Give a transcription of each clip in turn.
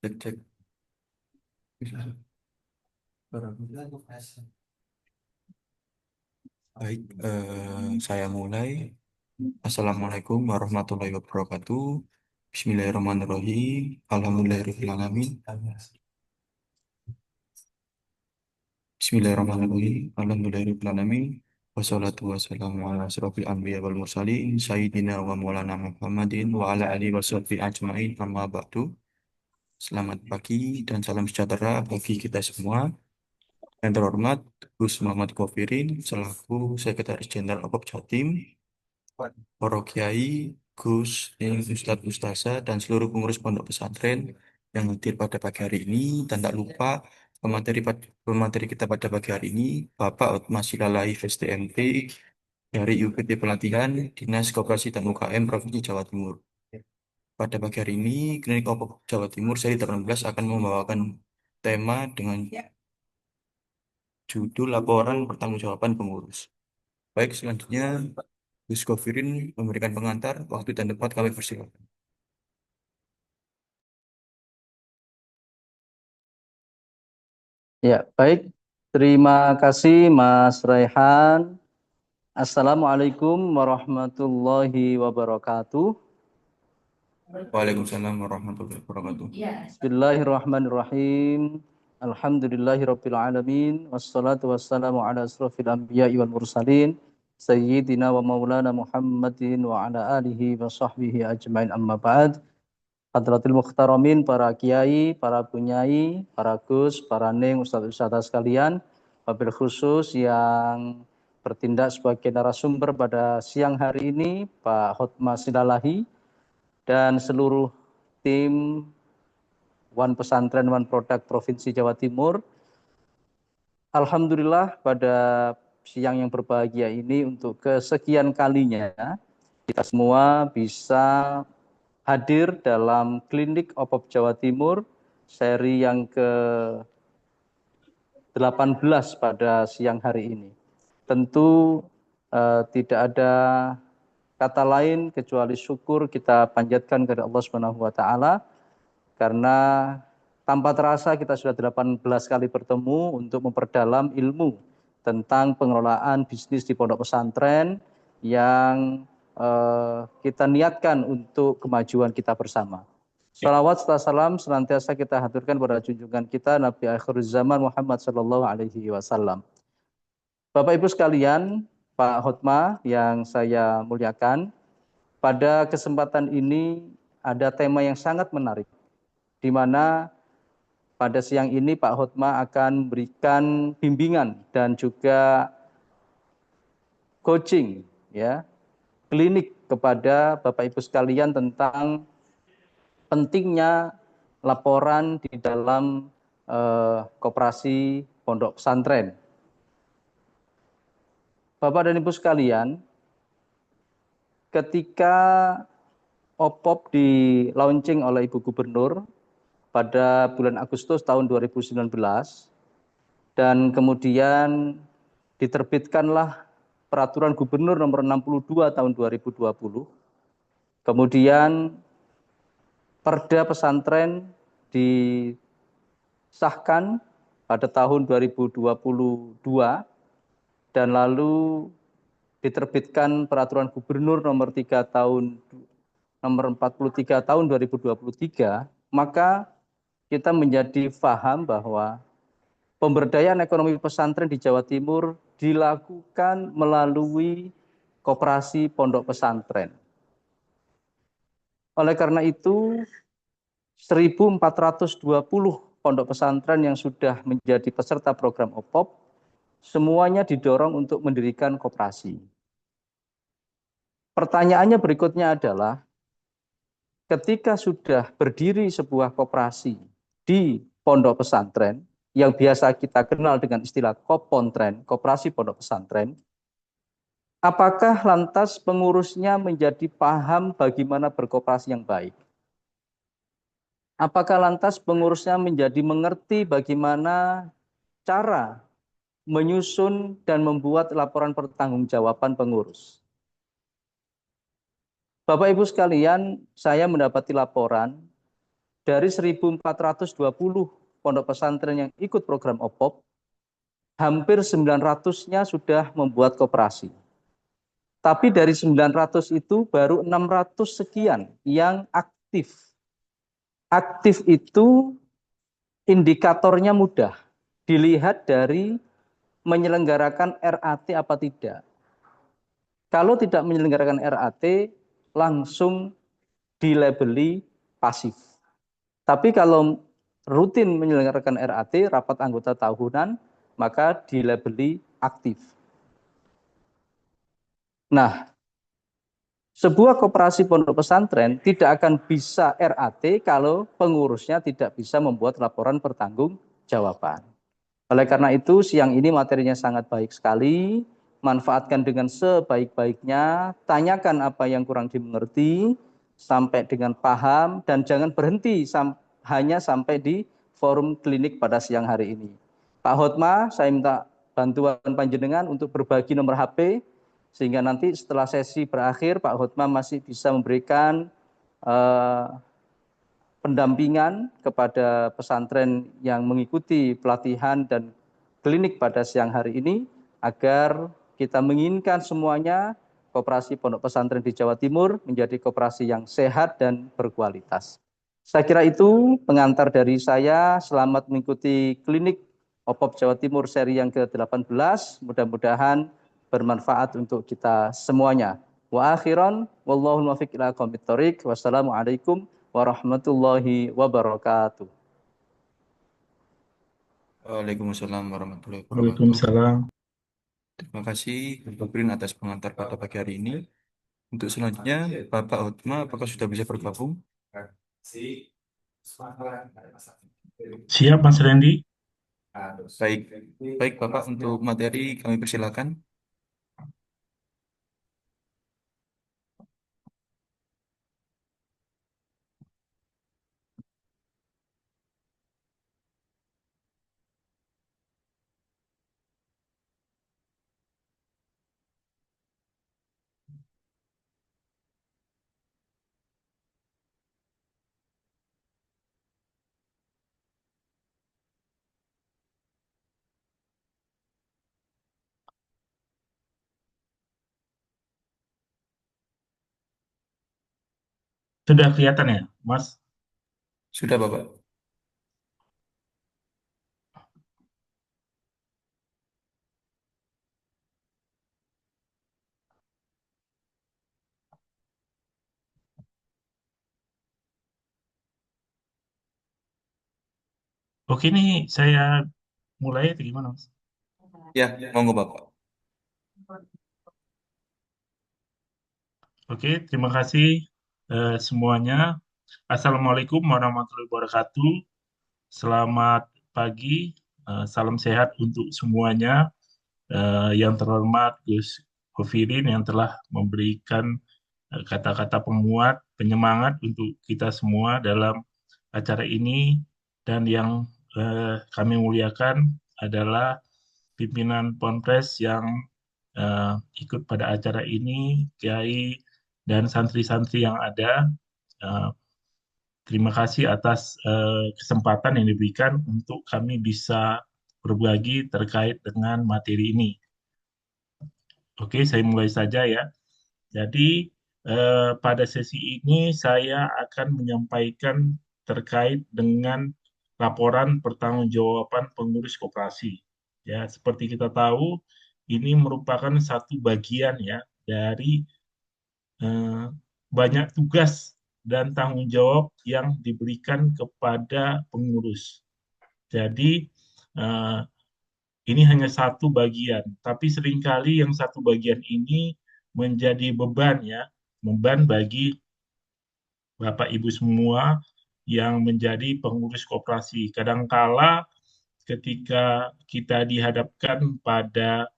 Cek cek. Baik, saya mulai. Assalamualaikum warahmatullahi wabarakatuh. Bismillahirrahmanirrahim. Alhamdulillahirrahmanirrahim. Bismillahirrahmanirrahim. Alhamdulillahirrahmanirrahim. Wassalatu wassalamu ala asrofil anbiya wal mursalin Sayyidina wa maulana Muhammadin wa ala alihi wa sahbihi ajma'in amma ba'du. Selamat pagi dan salam sejahtera bagi kita semua. Yang terhormat, Gus Muhammad Kofirin, selaku Sekretaris Jenderal OPOP Jatim, para kiai, Gus, Ustadz Ustazah, dan seluruh pengurus pondok pesantren yang hadir pada pagi hari ini. Dan tak lupa pemateri kita pada pagi hari ini, Bapak Otmar Silalahi STMT dari UPT Pelatihan Dinas Koperasi dan UKM Provinsi Jawa Timur. Pada pagi hari ini, Klinik OPOP Jawa Timur seri 18 akan membawakan tema dengan judul Laporan Pertanggungjawaban Pengurus. Baik, selanjutnya Gus Kofirin memberikan pengantar, waktu dan tempat kami persilakan. Ya, baik. Terima kasih Mas Raihan. Assalamualaikum warahmatullahi wabarakatuh. Waalaikumsalam warahmatullahi wabarakatuh. Bismillahirrahmanirrahim. Alhamdulillahirabbil alamin wassalatu wassalamu ala asrofil anbiya'i wal mursalin sayyidina wa maulana Muhammadin wa ala alihi wa sahbihi ajmain amma ba'd. Hadratil Mukhtaramin, para kiai, para bunyai, para gus, para neng, ustadz-ustadzah sekalian, wabil khusus yang bertindak sebagai narasumber pada siang hari ini, Pak Hotma Silalahi, dan seluruh tim One Pesantren One Product Provinsi Jawa Timur. Alhamdulillah pada siang yang berbahagia ini untuk kesekian kalinya kita semua bisa hadir dalam klinik OPOP Jawa Timur seri yang ke-18 pada siang hari ini. Tentu tidak ada kata lain kecuali syukur kita panjatkan kepada Allah Subhanahu wa taala karena tanpa terasa kita sudah 18 kali bertemu untuk memperdalam ilmu tentang pengelolaan bisnis di pondok pesantren yang kita niatkan untuk kemajuan kita bersama. Salawat serta salam senantiasa kita haturkan pada junjungan kita Nabi akhir zaman Muhammad Sallallahu Alaihi Wasallam. Bapak Ibu sekalian, Pak Hotma yang saya muliakan, pada kesempatan ini ada tema yang sangat menarik, di mana pada siang ini Pak Hotma akan memberikan bimbingan dan juga coaching, ya, klinik kepada Bapak Ibu sekalian tentang pentingnya laporan di dalam koperasi pondok pesantren. Bapak dan Ibu sekalian, ketika OPOP di launching oleh Ibu Gubernur pada bulan Agustus tahun 2019 dan kemudian diterbitkanlah Peraturan Gubernur nomor 62 tahun 2020. Kemudian Perda Pesantren disahkan pada tahun 2022 dan lalu diterbitkan Peraturan Gubernur nomor 43 tahun 2023, maka kita menjadi paham bahwa pemberdayaan ekonomi pesantren di Jawa Timur dilakukan melalui koperasi pondok pesantren. Oleh karena itu, 1.420 pondok pesantren yang sudah menjadi peserta program OPOP, semuanya didorong untuk mendirikan koperasi. Pertanyaannya berikutnya adalah, ketika sudah berdiri sebuah koperasi di pondok pesantren, yang biasa kita kenal dengan istilah kopontren, koperasi pondok pesantren, apakah lantas pengurusnya menjadi paham bagaimana berkoperasi yang baik? Apakah lantas pengurusnya menjadi mengerti bagaimana cara menyusun dan membuat laporan pertanggungjawaban pengurus? Bapak Ibu sekalian, saya mendapati laporan dari 1.420 pondok pesantren yang ikut program OPOP, hampir 900-nya sudah membuat koperasi. Tapi dari 900 itu baru 600 sekian yang aktif. Aktif itu indikatornya mudah. Dilihat dari menyelenggarakan RAT apa tidak. Kalau tidak menyelenggarakan RAT, langsung dilabeli pasif. Tapi kalau rutin menyelenggarakan RAT, rapat anggota tahunan, maka dilabeli aktif. Nah, sebuah koperasi pondok pesantren tidak akan bisa RAT kalau pengurusnya tidak bisa membuat laporan pertanggungjawaban. Oleh karena itu, siang ini materinya sangat baik sekali. Manfaatkan dengan sebaik-baiknya, tanyakan apa yang kurang dimengerti, sampai dengan paham, dan jangan berhenti hanya sampai di forum klinik pada siang hari ini. Pak Hotma, saya minta bantuan panjenengan untuk berbagi nomor HP, sehingga nanti setelah sesi berakhir, Pak Hotma masih bisa memberikan eh, pendampingan kepada pesantren yang mengikuti pelatihan dan klinik pada siang hari ini, agar kita menginginkan semuanya koperasi pondok pesantren di Jawa Timur menjadi koperasi yang sehat dan berkualitas. Saya kira itu pengantar dari saya. Selamat mengikuti klinik OPOP Jawa Timur seri yang ke-18. Mudah-mudahan bermanfaat untuk kita semuanya. Wa akhiran, wallahul muwaffiq ila aqwamit thoriq. Wassalamualaikum warahmatullahi wabarakatuh. Waalaikumsalam warahmatullahi wabarakatuh. Waalaikumsalam. Terima kasih Bapak Brin atas pengantar pada pagi hari ini. Untuk selanjutnya, Bapak Hotma, apakah sudah bisa bergabung? Siap, Mas Randy? Baik, baik Bapak, untuk materi kami persilakan. Sudah kelihatan ya, Mas? Sudah Bapak. Oke, nih saya mulai atau gimana, Mas? Ya, monggo Bapak. Oke, terima kasih semuanya. Assalamualaikum warahmatullahi wabarakatuh. Selamat pagi, salam sehat untuk semuanya. Yang terhormat Gus Kofirin yang telah memberikan kata-kata penguat, penyemangat untuk kita semua dalam acara ini, dan yang kami muliakan adalah pimpinan Ponpes yang ikut pada acara ini, Kiai dan santri-santri yang ada. Eh, Terima kasih atas kesempatan yang diberikan untuk kami bisa berbagi terkait dengan materi ini. Oke, saya mulai saja ya. Jadi, pada sesi ini saya akan menyampaikan terkait dengan laporan pertanggungjawaban pengurus koperasi. Ya, seperti kita tahu, ini merupakan satu bagian ya dari eh, banyak tugas dan tanggung jawab yang diberikan kepada pengurus. Jadi, eh, ini hanya satu bagian, tapi seringkali yang satu bagian ini menjadi beban ya, beban bagi Bapak Ibu semua yang menjadi pengurus koperasi. Kadangkala ketika kita dihadapkan pada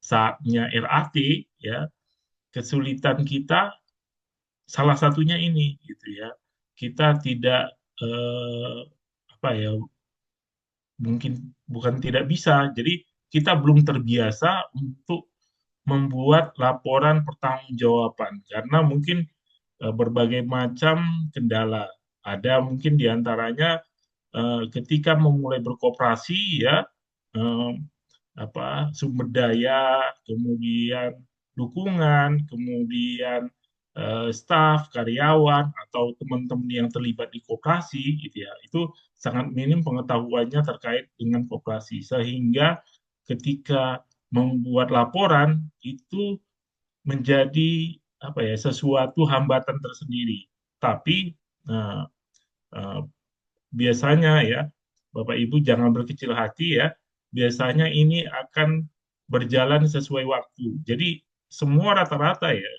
saatnya RAT ya, kesulitan kita salah satunya ini gitu ya. Kita tidak eh, apa ya, mungkin bukan tidak bisa. Jadi kita belum terbiasa untuk membuat laporan pertanggungjawaban karena mungkin berbagai macam kendala. Ada mungkin diantaranya ketika memulai berkoperasi ya, eh, sumber daya, kemudian dukungan, kemudian staf, karyawan atau teman-teman yang terlibat di koperasi gitu ya, itu sangat minim pengetahuannya terkait dengan koperasi sehingga ketika membuat laporan itu menjadi sesuatu hambatan tersendiri. Tapi eh, eh, biasanya ya, Bapak Ibu jangan berkecil hati ya. Biasanya ini akan berjalan sesuai waktu. Jadi semua rata-rata ya,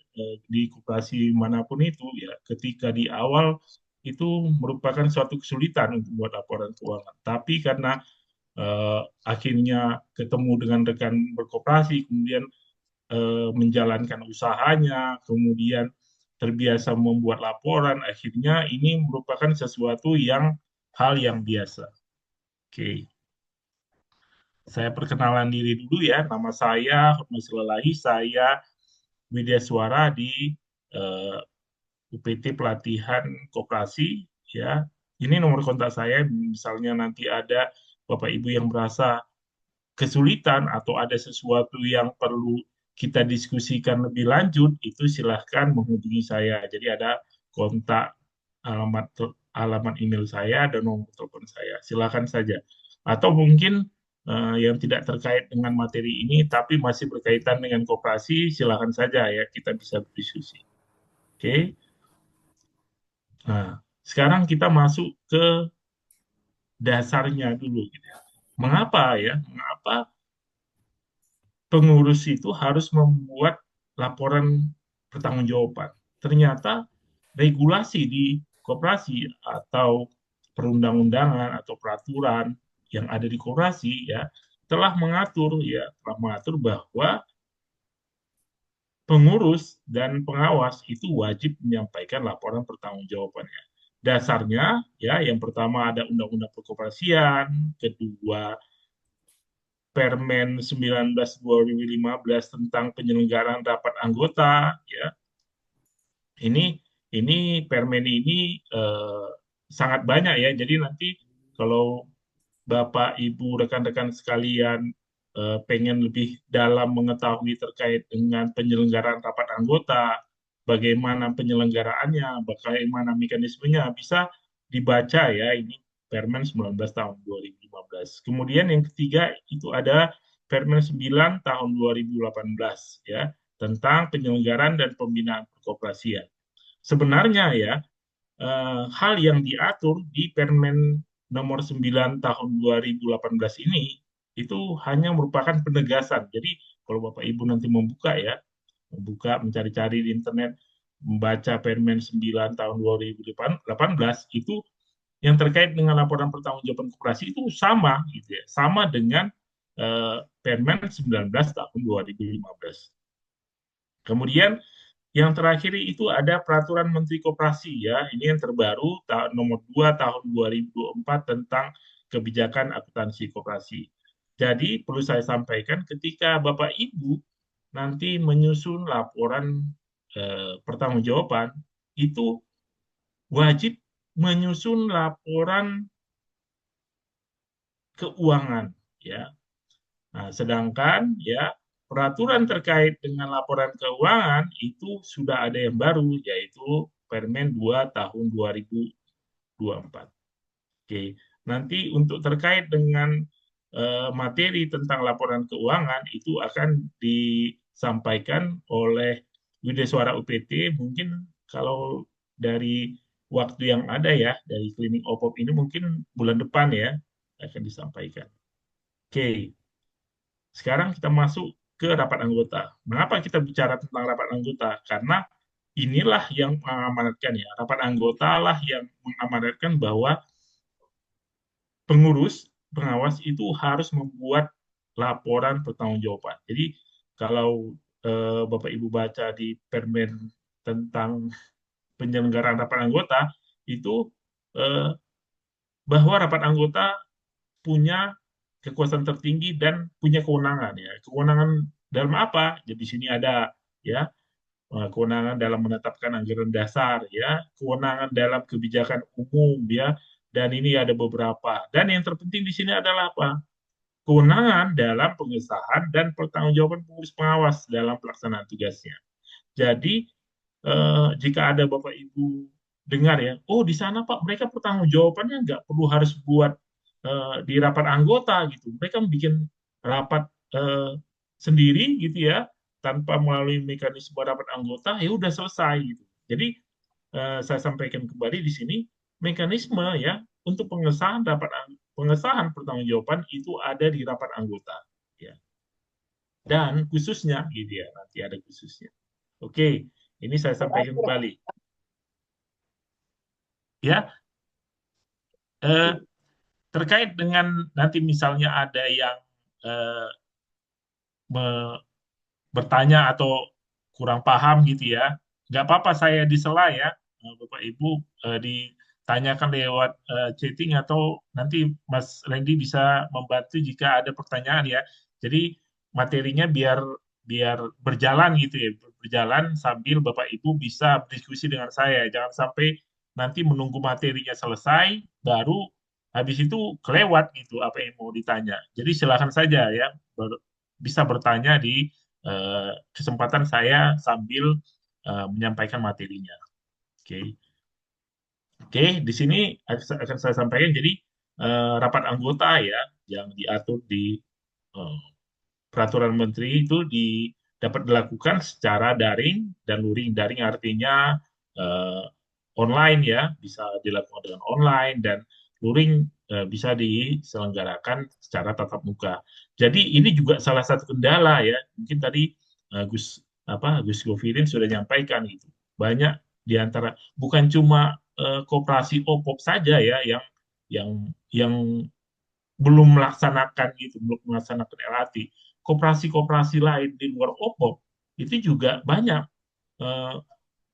di koperasi manapun itu ya, ketika di awal itu merupakan suatu kesulitan untuk buat laporan keuangan. Tapi karena akhirnya ketemu dengan rekan berkoperasi, kemudian menjalankan usahanya, kemudian terbiasa membuat laporan, akhirnya ini merupakan sesuatu yang hal yang biasa. Oke, saya perkenalan diri dulu ya. Nama saya Hotma Silalahi, saya Widya Suara di eh, UPT Pelatihan Koperasi ya. Ini nomor kontak saya, misalnya nanti ada Bapak Ibu yang merasa kesulitan atau ada sesuatu yang perlu kita diskusikan lebih lanjut, itu silahkan menghubungi saya. Jadi ada kontak, alamat alamat email saya dan nomor telepon saya. Silahkan saja. Atau mungkin yang tidak terkait dengan materi ini tapi masih berkaitan dengan koperasi, silahkan saja ya kita bisa berdiskusi. Oke. Nah, sekarang kita masuk ke dasarnya dulu gitu ya. Mengapa ya? Mengapa pengurus itu harus membuat laporan pertanggungjawaban? Ternyata regulasi di koperasi atau perundang-undangan atau peraturan yang ada di koperasi ya telah mengatur bahwa pengurus dan pengawas itu wajib menyampaikan laporan pertanggungjawabannya. Dasarnya ya yang pertama ada Undang-Undang Perkoperasian, kedua Permen 19 2015 tentang penyelenggaraan rapat anggota ya. Ini permen ini sangat banyak ya. Jadi nanti kalau Bapak, Ibu, rekan-rekan sekalian pengen lebih dalam mengetahui terkait dengan penyelenggaraan rapat anggota, bagaimana penyelenggaraannya, bagaimana mekanismenya, bisa dibaca ya ini Permen 19 tahun 2015. Kemudian yang ketiga itu ada Permen 9 tahun 2018 ya tentang penyelenggaraan dan pembinaan perkoperasian. Sebenarnya ya hal yang diatur di Permen nomor 9 tahun 2018 ini itu hanya merupakan penegasan. Jadi kalau Bapak Ibu nanti membuka mencari-cari di internet, membaca Permen 9 tahun 2018 itu yang terkait dengan laporan pertanggungjawaban koperasi itu sama gitu ya, sama dengan Permen 19 tahun 2015. Kemudian yang terakhir itu ada Peraturan Menteri Koperasi ya. Ini yang terbaru nomor 2 tahun 2024 tentang kebijakan akuntansi koperasi. Jadi perlu saya sampaikan ketika Bapak Ibu nanti menyusun laporan pertanggungjawaban itu wajib menyusun laporan keuangan ya. Nah, sedangkan ya peraturan terkait dengan laporan keuangan itu sudah ada yang baru yaitu Permen 2 tahun 2024. Oke, nanti untuk terkait dengan materi tentang laporan keuangan itu akan disampaikan oleh Wideswara UPT mungkin kalau dari waktu yang ada ya dari Klinik OPOP ini mungkin bulan depan ya akan disampaikan. Oke, sekarang kita masuk ke rapat anggota. Mengapa kita bicara tentang rapat anggota? Karena inilah yang mengamanatkan ya. Rapat anggota lah yang mengamanatkan bahwa pengurus, pengawas itu harus membuat laporan pertanggungjawaban. Jadi kalau Bapak Ibu baca di Permen tentang penyelenggaraan rapat anggota itu eh, bahwa rapat anggota punya kekuasaan tertinggi dan punya kewenangan ya. Kewenangan dalam apa? Jadi di sini ada ya kewenangan dalam menetapkan anggaran dasar, ya, kewenangan dalam kebijakan umum, ya, dan ini ada beberapa. Dan yang terpenting di sini adalah apa? Kewenangan dalam pengesahan dan pertanggungjawaban pengurus pengawas dalam pelaksanaan tugasnya. Jadi jika ada Bapak Ibu dengar ya, oh di sana Pak mereka pertanggungjawabannya nggak perlu harus buat di rapat anggota gitu. Mereka bikin rapat sendiri gitu ya, tanpa melalui mekanisme rapat anggota, ya udah selesai gitu. Jadi saya sampaikan kembali di sini mekanisme ya untuk pengesahan pertanggungjawaban itu ada di rapat anggota ya. Dan khususnya gitu ya, nanti ada khususnya. Oke, ini saya sampaikan kembali. Ya, eh, terkait dengan nanti misalnya ada yang eh, me- bertanya atau kurang paham gitu ya, nggak apa-apa saya disela ya, Bapak Ibu ditanyakan lewat chatting atau nanti Mas Randy bisa membantu jika ada pertanyaan ya. Jadi materinya biar biar berjalan gitu ya, berjalan sambil Bapak Ibu bisa berdiskusi dengan saya. Jangan sampai nanti menunggu materinya selesai baru habis itu kelewat gitu apa yang mau ditanya. Jadi silakan saja ya bisa bertanya di kesempatan saya sambil menyampaikan materinya. Oke, oke. Di sini akan saya sampaikan. Jadi rapat anggota ya yang diatur di eh, peraturan menteri itu dapat dilakukan secara daring dan luring. Daring artinya eh, online ya, bisa dilakukan dengan online dan luring bisa diselenggarakan secara tatap muka. Jadi ini juga salah satu kendala ya. Mungkin tadi Gus Govirin sudah menyampaikan itu. Banyak di antara bukan cuma koperasi OPOP saja ya yang yang belum melaksanakan gitu, belum melaksanakan LAT. Koperasi-koperasi lain di luar OPOP itu juga banyak eh,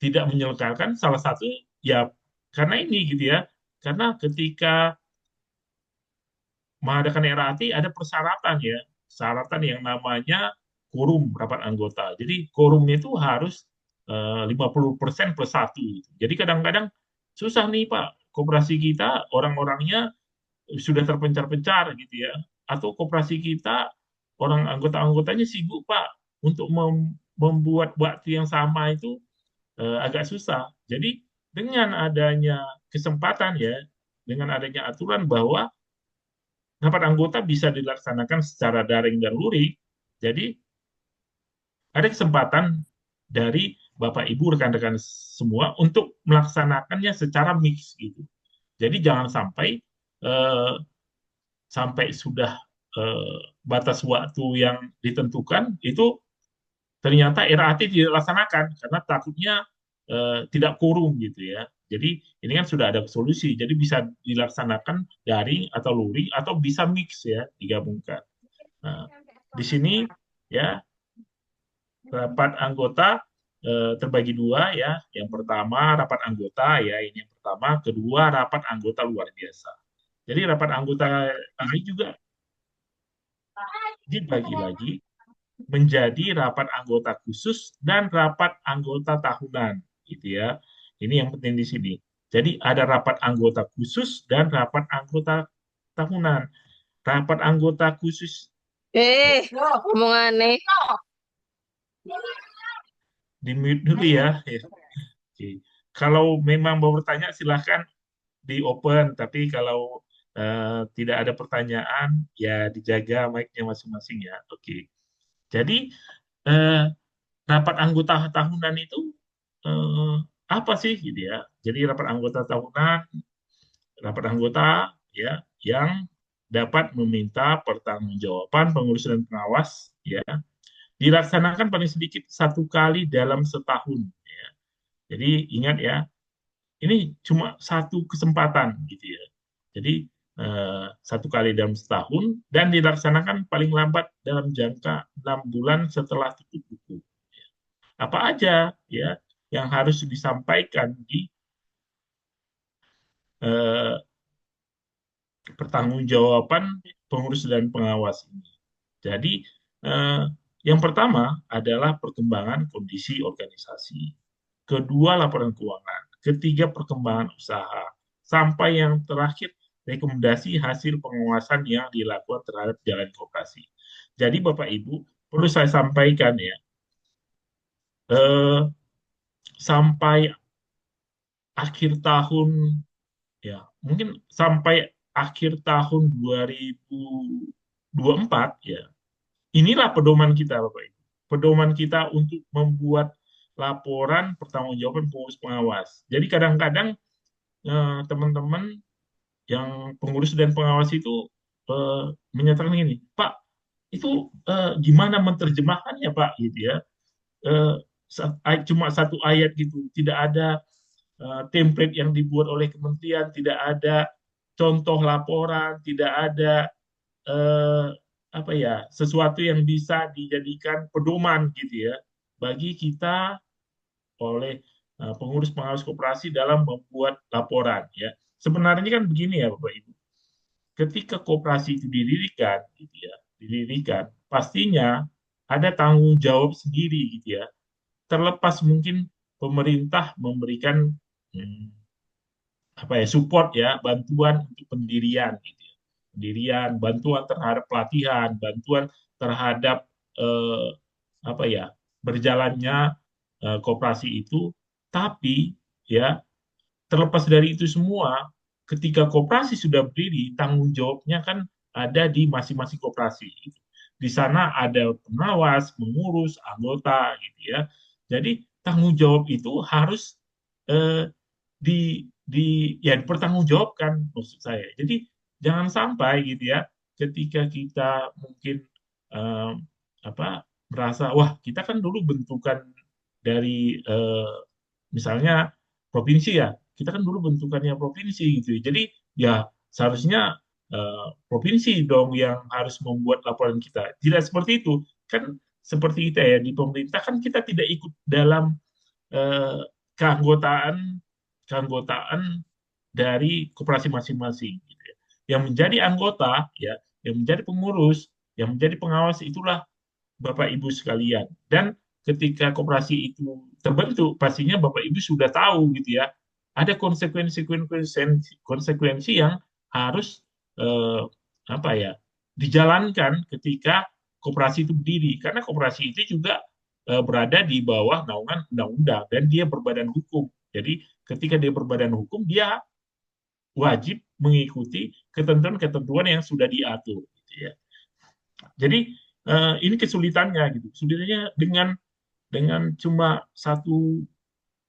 tidak menyelenggarakan salah satu ya karena ini gitu ya. Karena ketika mengadakan RAT ada persyaratan ya, persyaratan yang namanya quorum rapat anggota. Jadi quorumnya itu harus 50% plus satu. Gitu. Jadi kadang-kadang susah nih Pak, koperasi kita orang-orangnya sudah terpencar-pencar gitu ya. Atau koperasi kita orang anggota-anggotanya sibuk Pak untuk membuat waktu yang sama itu agak susah. Jadi dengan adanya kesempatan ya, dengan adanya aturan bahwa rapat anggota bisa dilaksanakan secara daring dan luring, jadi ada kesempatan dari Bapak Ibu rekan-rekan semua untuk melaksanakannya secara mix gitu. Jadi jangan sampai eh, sampai sudah batas waktu yang ditentukan itu ternyata RAT dilaksanakan karena takutnya tidak quorum gitu ya. Jadi ini kan sudah ada solusi, jadi bisa dilaksanakan daring atau luring atau bisa mix ya digabungkan. Nah, di sini ya rapat anggota terbagi dua ya. Yang pertama rapat anggota ya ini yang pertama, kedua rapat anggota luar biasa. Jadi rapat anggota ini juga dibagi lagi menjadi rapat anggota khusus dan rapat anggota tahunan, gitu ya. Ini yang penting di sini. Jadi ada rapat anggota khusus dan rapat anggota tahunan. Rapat anggota khusus Omongannya. di mute dulu ya. Ya, oke. Kalau memang mau bertanya silahkan di open, tapi kalau tidak ada pertanyaan ya dijaga mic-nya masing-masing ya. Oke. Jadi eh, rapat anggota tahunan itu eh, apa sih gitu ya? Jadi rapat anggota tahunan, rapat anggota ya yang dapat meminta pertanggungjawaban pengurus dan pengawas ya dilaksanakan paling sedikit satu kali dalam setahun. Ya. Jadi ingat ya, ini cuma satu kesempatan gitu ya. Jadi satu kali dalam setahun dan dilaksanakan paling lambat dalam jangka 6 bulan setelah tutup buku. Apa aja ya yang harus disampaikan di eh, pertanggungjawaban pengurus dan pengawas ini. Jadi Yang pertama adalah perkembangan kondisi organisasi. Kedua, laporan keuangan. Ketiga, perkembangan usaha. Sampai yang terakhir, rekomendasi hasil pengawasan yang dilakukan terhadap jalan koperasi. Jadi Bapak Ibu, perlu saya sampaikan ya, eh, sampai akhir tahun, ya mungkin sampai akhir tahun 2024 ya, inilah pedoman kita Bapak Ibu. Pedoman kita untuk membuat laporan pertanggungjawaban pengurus pengawas. Jadi kadang-kadang teman-teman yang pengurus dan pengawas itu menyatakan ini, Pak, itu gimana menerjemahkannya Pak, gitu ya. Eh, Cuma satu ayat gitu, tidak ada template yang dibuat oleh kementerian, tidak ada contoh laporan, tidak ada eh, apa ya, sesuatu yang bisa dijadikan pedoman gitu ya bagi kita oleh pengurus pengawas koperasi dalam membuat laporan ya. Sebenarnya kan begini ya Bapak Ibu, ketika koperasi itu didirikan gitu ya, didirikan pastinya ada tanggung jawab sendiri gitu ya. Terlepas mungkin pemerintah memberikan hmm, apa ya, support ya, bantuan untuk pendirian gitu ya. Pendirian, bantuan terhadap pelatihan, bantuan terhadap eh, apa ya, berjalannya koperasi itu. Tapi ya, terlepas dari itu semua, ketika koperasi sudah berdiri, tanggung jawabnya kan ada di masing-masing koperasi. Di sana ada pengawas, pengurus, anggota, gitu ya. Jadi tanggung jawab itu harus eh, ya dipertanggungjawabkan maksud saya. Jadi jangan sampai gitu ya, ketika kita mungkin eh, apa merasa wah kita kan dulu bentukan dari misalnya provinsi ya, kita kan dulu bentukannya provinsi gitu ya. Jadi ya seharusnya provinsi dong yang harus membuat laporan kita. Tidak seperti itu. Kan seperti kita ya, di pemerintah kan kita tidak ikut dalam eh, keanggotaan keanggotaan dari koperasi masing-masing gitu ya. Yang menjadi anggota ya, yang menjadi pengurus, yang menjadi pengawas itulah Bapak Ibu sekalian. Dan ketika koperasi itu terbentuk, pastinya Bapak Ibu sudah tahu gitu ya, ada konsekuensi yang harus eh, apa ya, dijalankan ketika koperasi itu berdiri. Karena koperasi itu juga berada di bawah naungan undang-undang dan dia berbadan hukum. Jadi ketika dia berbadan hukum, dia wajib mengikuti ketentuan-ketentuan yang sudah diatur. Gitu ya. Jadi ini kesulitannya gitu. Kesulitannya dengan cuma satu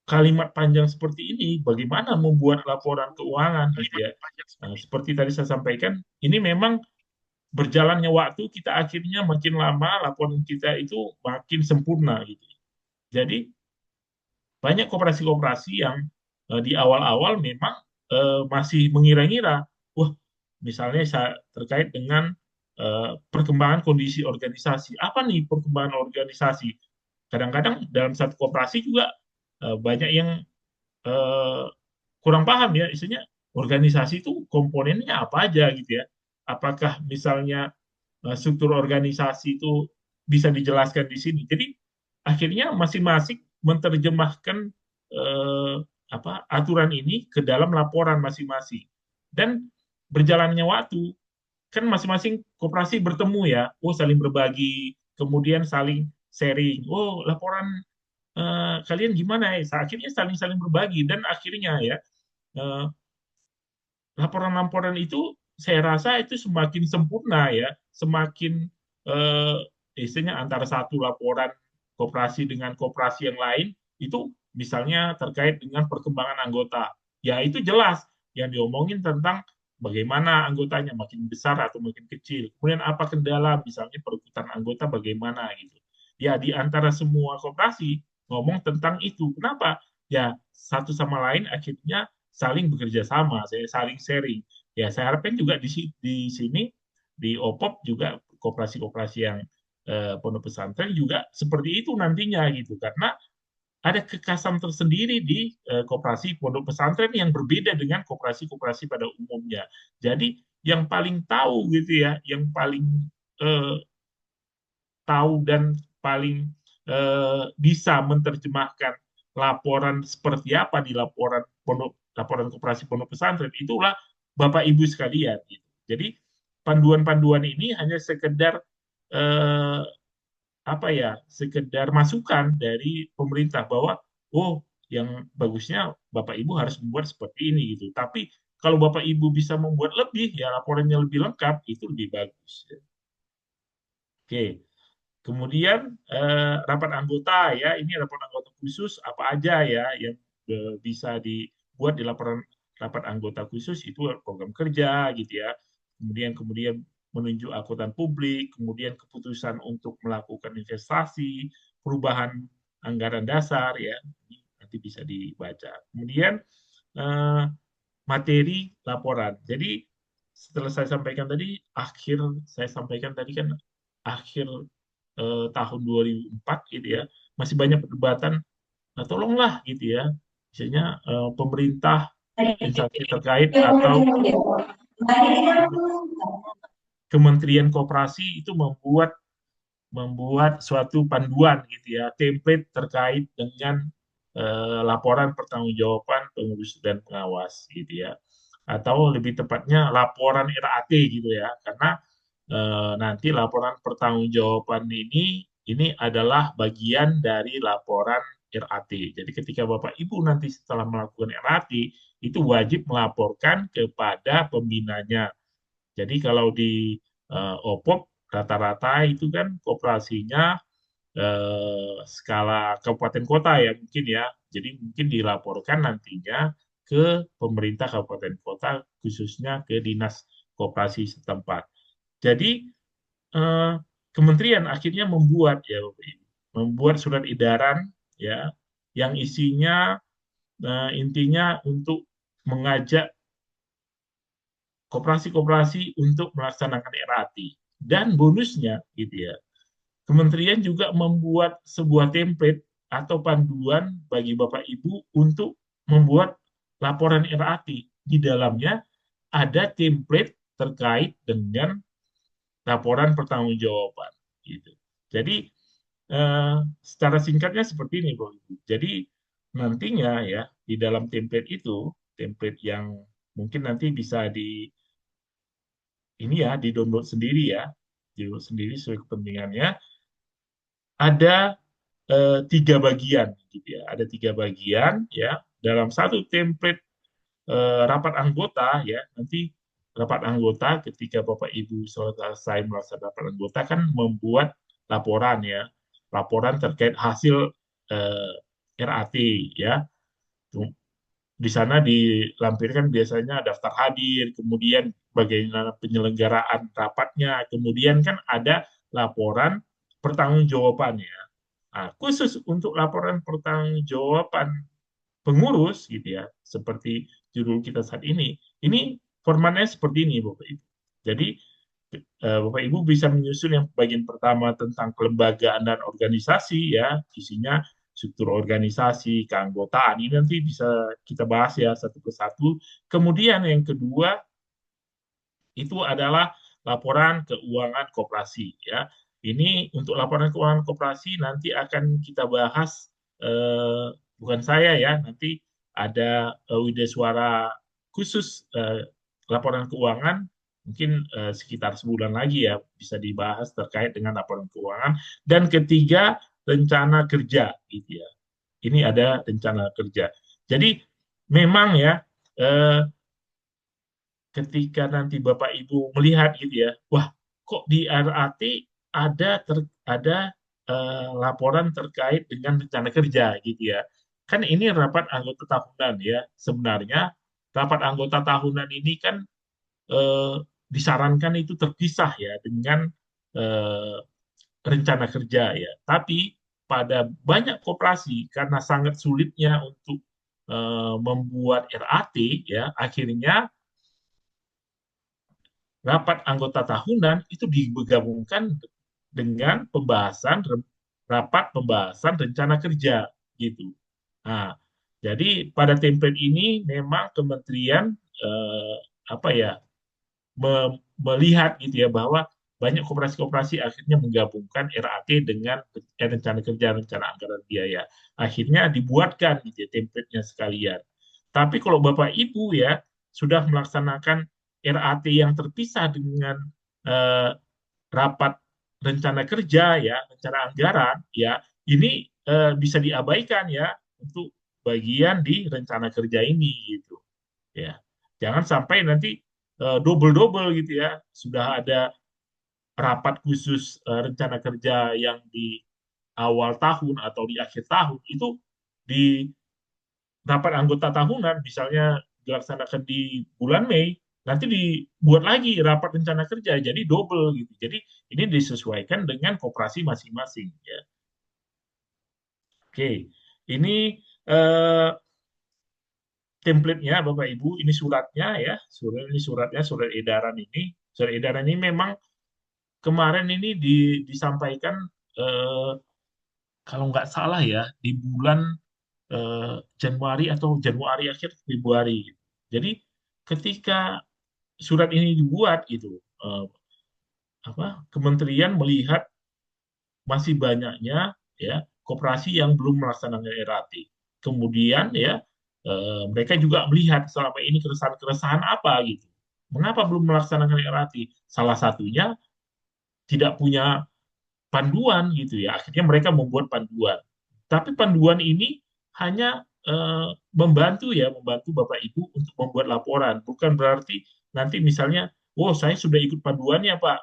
kalimat panjang seperti ini, bagaimana membuat laporan keuangan gitu ya. Seperti tadi saya sampaikan, ini memang berjalannya waktu kita akhirnya makin lama laporan kita itu makin sempurna gitu. Jadi banyak koperasi-koperasi yang di awal-awal memang masih mengira-ngira, wah misalnya terkait dengan perkembangan kondisi organisasi. Apa nih perkembangan organisasi? Kadang-kadang dalam satu koperasi juga banyak yang eh, kurang paham ya, isinya organisasi itu komponennya apa aja gitu ya. Apakah misalnya struktur organisasi itu bisa dijelaskan di sini. Jadi akhirnya masing-masing menerjemahkan eh, aturan ini ke dalam laporan masing-masing. Dan berjalannya waktu kan masing-masing koperasi bertemu ya, oh saling berbagi, kemudian saling sharing, oh laporan kalian gimana ya, akhirnya saling-saling berbagi dan akhirnya ya eh, laporan-laporan itu saya rasa itu semakin sempurna ya, semakin eh, istilahnya antara satu laporan koperasi dengan koperasi yang lain itu misalnya terkait dengan perkembangan anggota, ya itu jelas yang diomongin tentang bagaimana anggotanya makin besar atau makin kecil, kemudian apa kendala misalnya perekrutan anggota bagaimana gitu. Ya di antara semua koperasi ngomong tentang itu. Kenapa? Ya satu sama lain akhirnya saling bekerja sama, saya saling sharing. Ya, saya harapkan juga di sini di OPOP juga koperasi-koperasi yang pondok pesantren juga seperti itu nantinya gitu, karena ada kekhasan tersendiri di koperasi pondok pesantren yang berbeda dengan koperasi-koperasi pada umumnya. Jadi yang paling tahu gitu ya, yang paling eh, tahu dan paling bisa menerjemahkan laporan seperti apa di laporan koperasi pondok pesantren, itulah Bapak Ibu sekalian gitu. Jadi panduan-panduan ini hanya sekedar eh, apa ya, sekedar masukan dari pemerintah bahwa oh, yang bagusnya Bapak Ibu harus membuat seperti ini gitu. Tapi kalau Bapak Ibu bisa membuat lebih, ya laporannya lebih lengkap, itu lebih bagus. Oke. Kemudian rapat anggota ya, ini rapat anggota khusus apa aja ya yang bisa dibuat di laporan rapat anggota khusus, itu program kerja gitu ya. Kemudian kemudian menunjuk akuntan publik, kemudian keputusan untuk melakukan investasi, perubahan anggaran dasar ya, ini nanti bisa dibaca. Kemudian eh, materi laporan. Jadi setelah saya sampaikan tadi, saya sampaikan tadi kan akhir tahun 2004 gitu ya, masih banyak perdebatan. Nah, tolonglah gitu ya, misalnya pemerintah, instansi terkait atau Kementerian Koperasi itu membuat membuat suatu panduan gitu ya, template terkait dengan laporan pertanggungjawaban pengurus dan pengawas gitu ya, atau lebih tepatnya laporan RAT gitu ya, karena nanti laporan pertanggungjawaban ini adalah bagian dari laporan RAT. Jadi ketika Bapak Ibu nanti setelah melakukan RAT itu wajib melaporkan kepada pembinanya. Jadi kalau di OPOP rata-rata itu kan koperasinya skala kabupaten kota ya mungkin ya. Jadi mungkin dilaporkan nantinya ke pemerintah kabupaten kota, khususnya ke dinas koperasi setempat. Jadi eh, kementerian akhirnya membuat ya Bapak Ibu, membuat surat edaran ya yang isinya intinya untuk mengajak koperasi-koperasi untuk melaksanakan RAT. Dan bonusnya gitu ya, kementerian juga membuat sebuah template atau panduan bagi Bapak Ibu untuk membuat laporan RAT. Di dalamnya ada template terkait dengan laporan pertanggungjawaban gitu. Jadi secara singkatnya seperti ini, Bapak Ibu. Jadi nantinya ya di dalam template itu, template yang mungkin nanti bisa ini ya di-download sendiri ya, di-download sendiri sesuai kepentingannya. Ada tiga bagian gitu ya, ada tiga bagian ya dalam satu template rapat anggota ya. Nanti rapat anggota ketika Bapak Ibu selesai melaksanakan rapat anggota kan membuat laporan ya, laporan terkait hasil eh, RAT ya. Di sana dilampirkan biasanya daftar hadir, kemudian bagaimana penyelenggaraan rapatnya, kemudian kan ada laporan pertanggungjawabannya. Nah, khusus untuk laporan pertanggungjawaban pengurus gitu ya, seperti judul kita saat ini formatnya seperti ini Bapak Ibu. Jadi Bapak Ibu bisa menyusun yang bagian pertama tentang kelembagaan dan organisasi ya, isinya struktur organisasi, keanggotaan, ini nanti bisa kita bahas ya satu persatu. Kemudian yang kedua itu adalah laporan keuangan koperasi ya. Ini untuk laporan keuangan koperasi nanti akan kita bahas bukan saya ya, nanti ada Widya Suara khusus laporan keuangan, mungkin sekitar sebulan lagi ya bisa dibahas terkait dengan laporan keuangan. Dan ketiga, rencana kerja gitu ya. Ini ada rencana kerja. Jadi memang ya eh, ketika nanti Bapak Ibu melihat gitu ya, wah kok di RAT ada laporan terkait dengan rencana kerja gitu ya. Kan ini rapat anggota tahunan ya. Sebenarnya rapat anggota tahunan ini kan eh, disarankan itu terpisah ya dengan eh, rencana kerja ya. Tapi pada banyak koperasi karena sangat sulitnya untuk membuat RAT ya, akhirnya rapat anggota tahunan itu digabungkan dengan rapat pembahasan rencana kerja gitu. Nah, jadi pada template ini memang kementerian apa ya melihat gitu ya bahwa banyak koperasi-koperasi akhirnya menggabungkan RAT dengan rencana kerja, rencana anggaran biaya. Akhirnya dibuatkan gitu ya, template-nya sekalian. Tapi kalau Bapak Ibu ya sudah melaksanakan RAT yang terpisah dengan eh, rapat rencana kerja ya, rencana anggaran ya, ini bisa diabaikan ya untuk bagian di rencana kerja ini gitu ya. Jangan sampai nanti double-double gitu ya. Sudah ada rapat khusus rencana kerja yang di awal tahun atau di akhir tahun itu di rapat anggota tahunan misalnya dilaksanakan di bulan Mei, nanti dibuat lagi rapat rencana kerja jadi double gitu. Jadi ini disesuaikan dengan koperasi masing-masing ya. Oke, ini eh, template-nya Bapak Ibu, ini suratnya ya, surat edaran ini. Surat edaran ini memang kemarin ini disampaikan eh, kalau nggak salah ya di bulan Januari atau Januari akhir Februari. Jadi ketika surat ini dibuat gitu, eh, kementerian melihat masih banyaknya ya koperasi yang belum melaksanakan RAT. Kemudian ya mereka juga melihat selama ini keresahan-keresahan apa gitu. Mengapa belum melaksanakan RAT? Salah satunya tidak punya panduan gitu ya. Akhirnya mereka membuat panduan. Tapi panduan ini hanya membantu ya, membantu Bapak Ibu untuk membuat laporan. Bukan berarti nanti misalnya, oh saya sudah ikut panduannya Pak.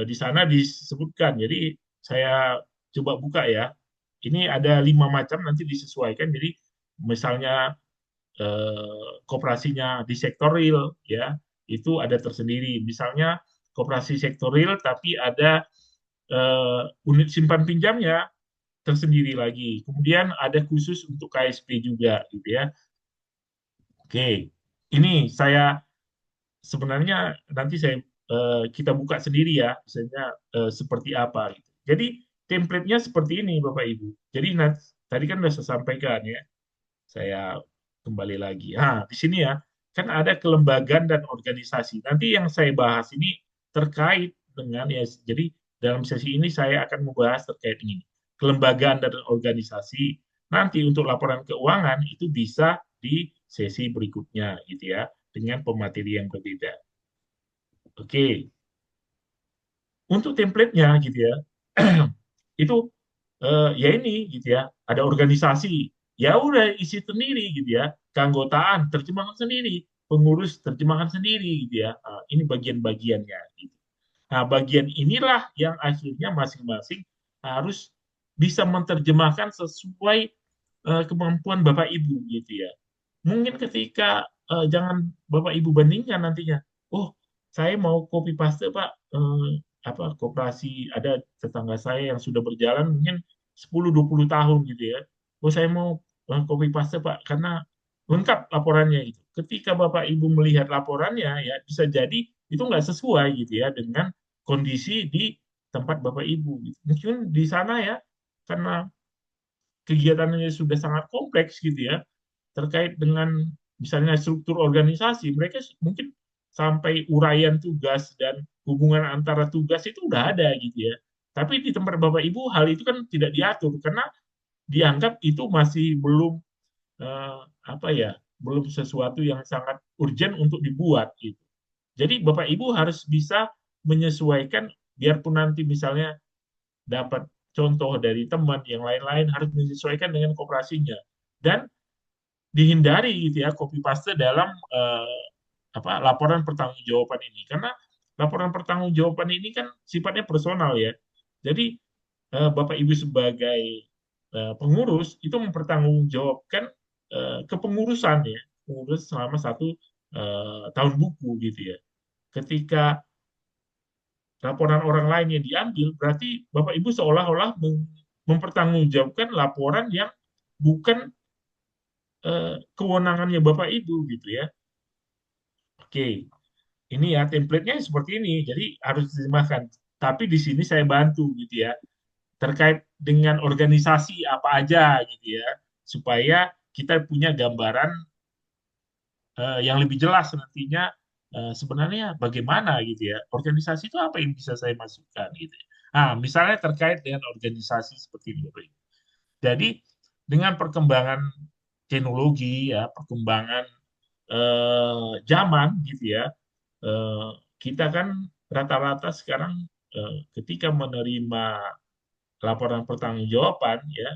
Di sana disebutkan. Jadi saya coba buka ya. Ini ada 5 macam nanti disesuaikan. Jadi misalnya koperasinya di sektor real ya itu ada tersendiri. Misalnya koperasi sektor real tapi ada unit simpan pinjamnya tersendiri lagi. Kemudian ada khusus untuk KSP juga gitu ya. Oke, ini saya sebenarnya nanti kita buka sendiri ya, misalnya seperti apa gitu. Jadi template-nya seperti ini Bapak Ibu. Jadi tadi kan sudah saya sampaikan ya. Saya kembali lagi. Nah, di sini ya, kan ada kelembagaan dan organisasi. Nanti yang saya bahas ini terkait dengan ya, jadi dalam sesi ini saya akan membahas terkait ini. Kelembagaan dan organisasi. Nanti untuk laporan keuangan itu bisa di sesi berikutnya gitu ya, dengan pemateri yang berbeda. Oke, untuk template-nya gitu ya, itu ya ini gitu ya, ada organisasi, ya udah isi sendiri gitu ya, keanggotaan terjemahkan sendiri, pengurus terjemahkan sendiri gitu ya. Nah, ini bagian-bagiannya gitu. Nah, bagian inilah yang akhirnya masing-masing harus bisa menerjemahkan sesuai kemampuan Bapak Ibu gitu ya. Mungkin ketika jangan Bapak Ibu bandingkan nantinya. Oh, saya mau copy paste Pak, apa koperasi ada tetangga saya yang sudah berjalan mungkin 10-20 tahun gitu ya. Oh, saya mau copy paste Pak karena lengkap laporannya itu. Ketika Bapak Ibu melihat laporannya ya bisa jadi itu nggak sesuai gitu ya dengan kondisi di tempat Bapak Ibu gitu. Mungkin di sana ya karena kegiatannya sudah sangat kompleks gitu ya terkait dengan misalnya struktur organisasi mereka mungkin sampai uraian tugas dan hubungan antara tugas itu udah ada gitu ya tapi di tempat Bapak Ibu hal itu kan tidak diatur karena dianggap itu masih belum apa ya belum sesuatu yang sangat urgent untuk dibuat gitu jadi Bapak Ibu harus bisa menyesuaikan biarpun nanti misalnya dapat contoh dari teman yang lain-lain harus menyesuaikan dengan kooperasinya dan dihindari gitu ya copy paste dalam apa laporan pertanggungjawaban ini karena laporan pertanggungjawaban ini kan sifatnya personal ya jadi Bapak Ibu sebagai pengurus itu mempertanggungjawabkan kepengurusan ya pengurus selama 1 tahun buku gitu ya ketika laporan orang lain yang diambil, berarti Bapak Ibu seolah-olah mempertanggungjawabkan laporan yang bukan kewenangannya Bapak Ibu gitu ya. Oke, ini ya template-nya seperti ini, jadi harus diterjemahkan. Tapi di sini saya bantu gitu ya, terkait dengan organisasi apa aja gitu ya, supaya kita punya gambaran yang lebih jelas nantinya sebenarnya bagaimana gitu ya, organisasi itu apa yang bisa saya masukkan gitu ya. Nah, misalnya terkait dengan organisasi seperti ini, Bapak Ibu. Jadi dengan perkembangan teknologi ya, perkembangan zaman gitu ya, eh, kita kan rata-rata sekarang ketika menerima laporan pertanggungjawaban ya,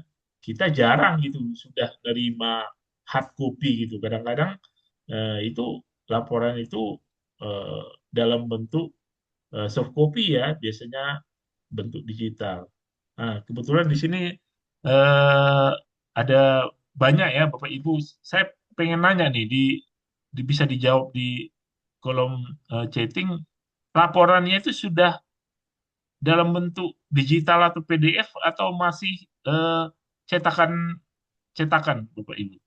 kita jarang gitu sudah menerima hard copy gitu. Kadang-kadang itu laporan itu eh, dalam bentuk soft copy ya, biasanya bentuk digital. Nah, kebetulan di sini eh, ada banyak ya Bapak Ibu. Saya pengen nanya nih bisa dijawab di kolom chatting. Laporannya itu sudah dalam bentuk digital atau PDF atau masih eh, cetakan cetakan Bapak Ibu?